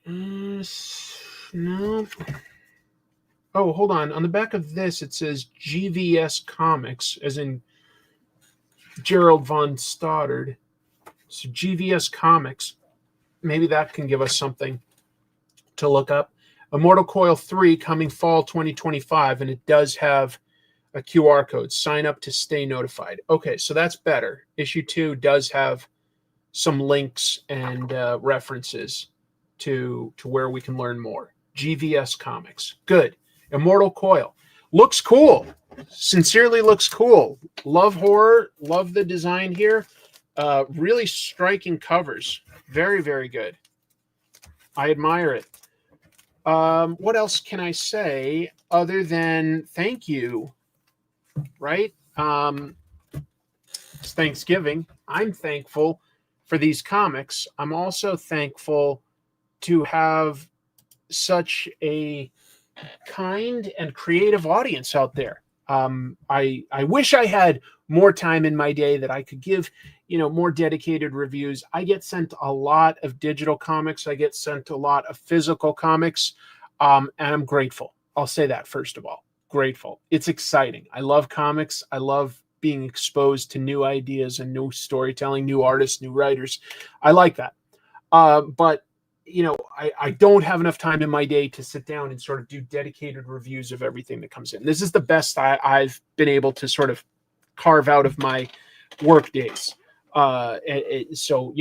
No. Oh, hold on. On the back of this, it says GVS Comics, as in Gerald von Stoddard. So GVS Comics. Maybe that can give us something to look up. Immortal Coil 3 coming fall 2025, and it does have a QR code. Sign up to stay notified. Okay, so that's better. Issue 2 does have some links and references to where we can learn more. GVS Comics. Good. Immortal Coil. Looks cool. Sincerely looks cool. Love horror. Love the design here. Really striking covers. Very, very good. I admire it. What else can I say other than thank you, right? It's Thanksgiving. I'm thankful for these comics. I'm also thankful to have such a kind and creative audience out there. I wish I had more time in my day that I could give, more dedicated reviews. I get sent a lot of digital comics. I get sent a lot of physical comics, and I'm grateful. I'll say that first of all. Grateful. It's exciting. I love comics. I love being exposed to new ideas and new storytelling, new artists, new writers. I like that. But I don't have enough time in my day to sit down and sort of do dedicated reviews of everything that comes in. This is the best I've been able to sort of carve out of my work days. So,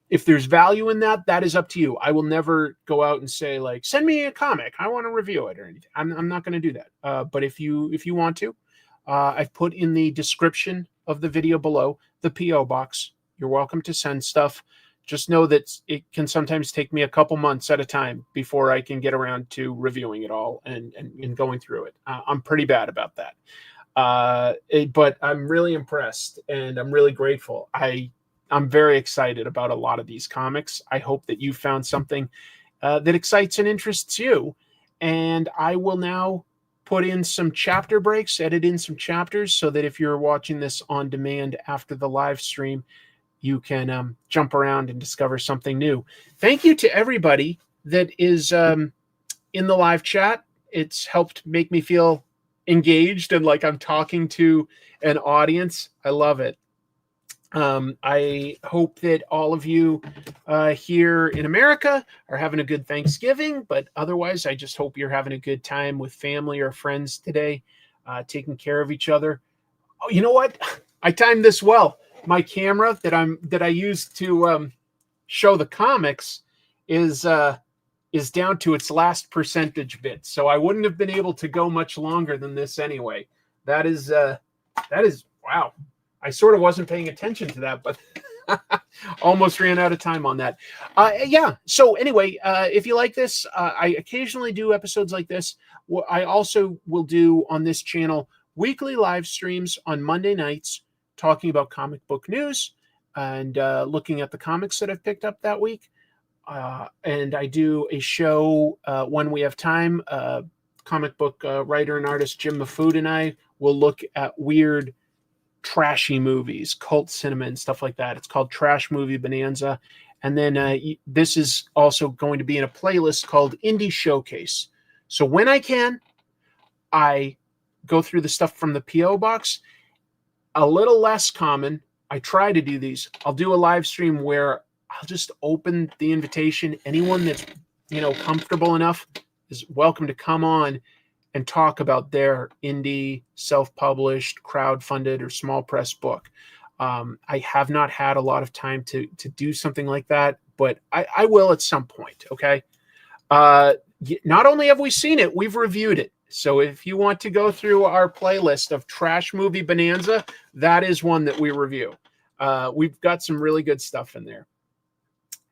if there's value in that, that is up to you. I will never go out and say send me a comic, I want to review it or anything. I'm not going to do that. But if you want to, I've put in the description of the video below the PO box. You're welcome to send stuff. Just know that it can sometimes take me a couple months at a time before I can get around to reviewing it all and going through it. I'm pretty bad about that. But I'm really impressed and I'm really grateful. I'm very excited about a lot of these comics. I hope that you found something that excites and interests you. And I will now put in some chapter breaks, edit in some chapters so that if you're watching this on demand after the live stream, you can jump around and discover something new. Thank you to everybody that is in the live chat. It's helped make me feel engaged and like I'm talking to an audience. I love it. I hope that all of you here in America are having a good Thanksgiving, but otherwise, I just hope you're having a good time with family or friends today, taking care of each other. Oh, you know what? I timed this well. My camera that I use to show the comics is down to its last percentage bit, so I wouldn't have been able to go much longer than this anyway. That is wow. I sort of wasn't paying attention to that, but almost ran out of time on that. Yeah. So anyway, if you like this, I occasionally do episodes like this. I also will do on this channel weekly live streams on Monday nights, talking about comic book news and looking at the comics that I've picked up that week. And I do a show when we have time. Comic book writer and artist Jim Mafood and I will look at weird, trashy movies, cult cinema and stuff like that. It's called Trash Movie Bonanza. And then this is also going to be in a playlist called Indie Showcase. So when I can, I go through the stuff from the PO box. A little less common, I try to do these. I'll do a live stream where I'll just open the invitation. Anyone that's, comfortable enough, is welcome to come on and talk about their indie, self-published, crowd-funded, or small press book. I have not had a lot of time to do something like that, but I will at some point, okay? Not only have we seen it, we've reviewed it. So if you want to go through our playlist of Trash Movie Bonanza, that is one that we review. We've got some really good stuff in there.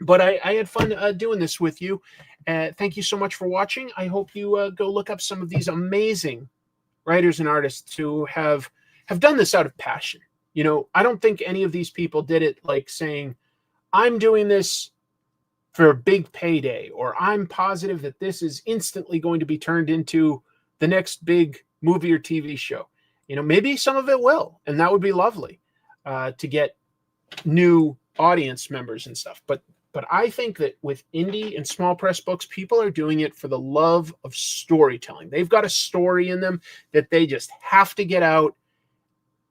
But I had fun doing this with you. Thank you so much for watching. I hope you go look up some of these amazing writers and artists who have done this out of passion. You know, I don't think any of these people did it like saying, I'm doing this for a big payday, or I'm positive that this is instantly going to be turned into the next big movie or TV show. You know, maybe some of it will, and that would be lovely to get new audience members and stuff. But I think that with indie and small press books, people are doing it for the love of storytelling. They've got a story in them that they just have to get out.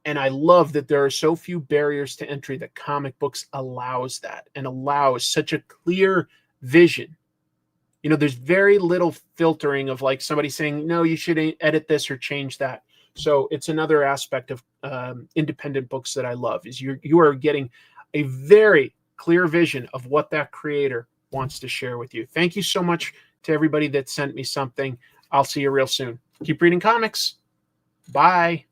And I love that there are so few barriers to entry that comic books allows that, and allows such a clear vision. You know, there's very little filtering of like somebody saying, no, you should edit this or change that. So it's another aspect of independent books that I love, is you are getting a very clear vision of what that creator wants to share with you. Thank you so much to everybody that sent me something. I'll see you real soon. Keep reading comics. Bye.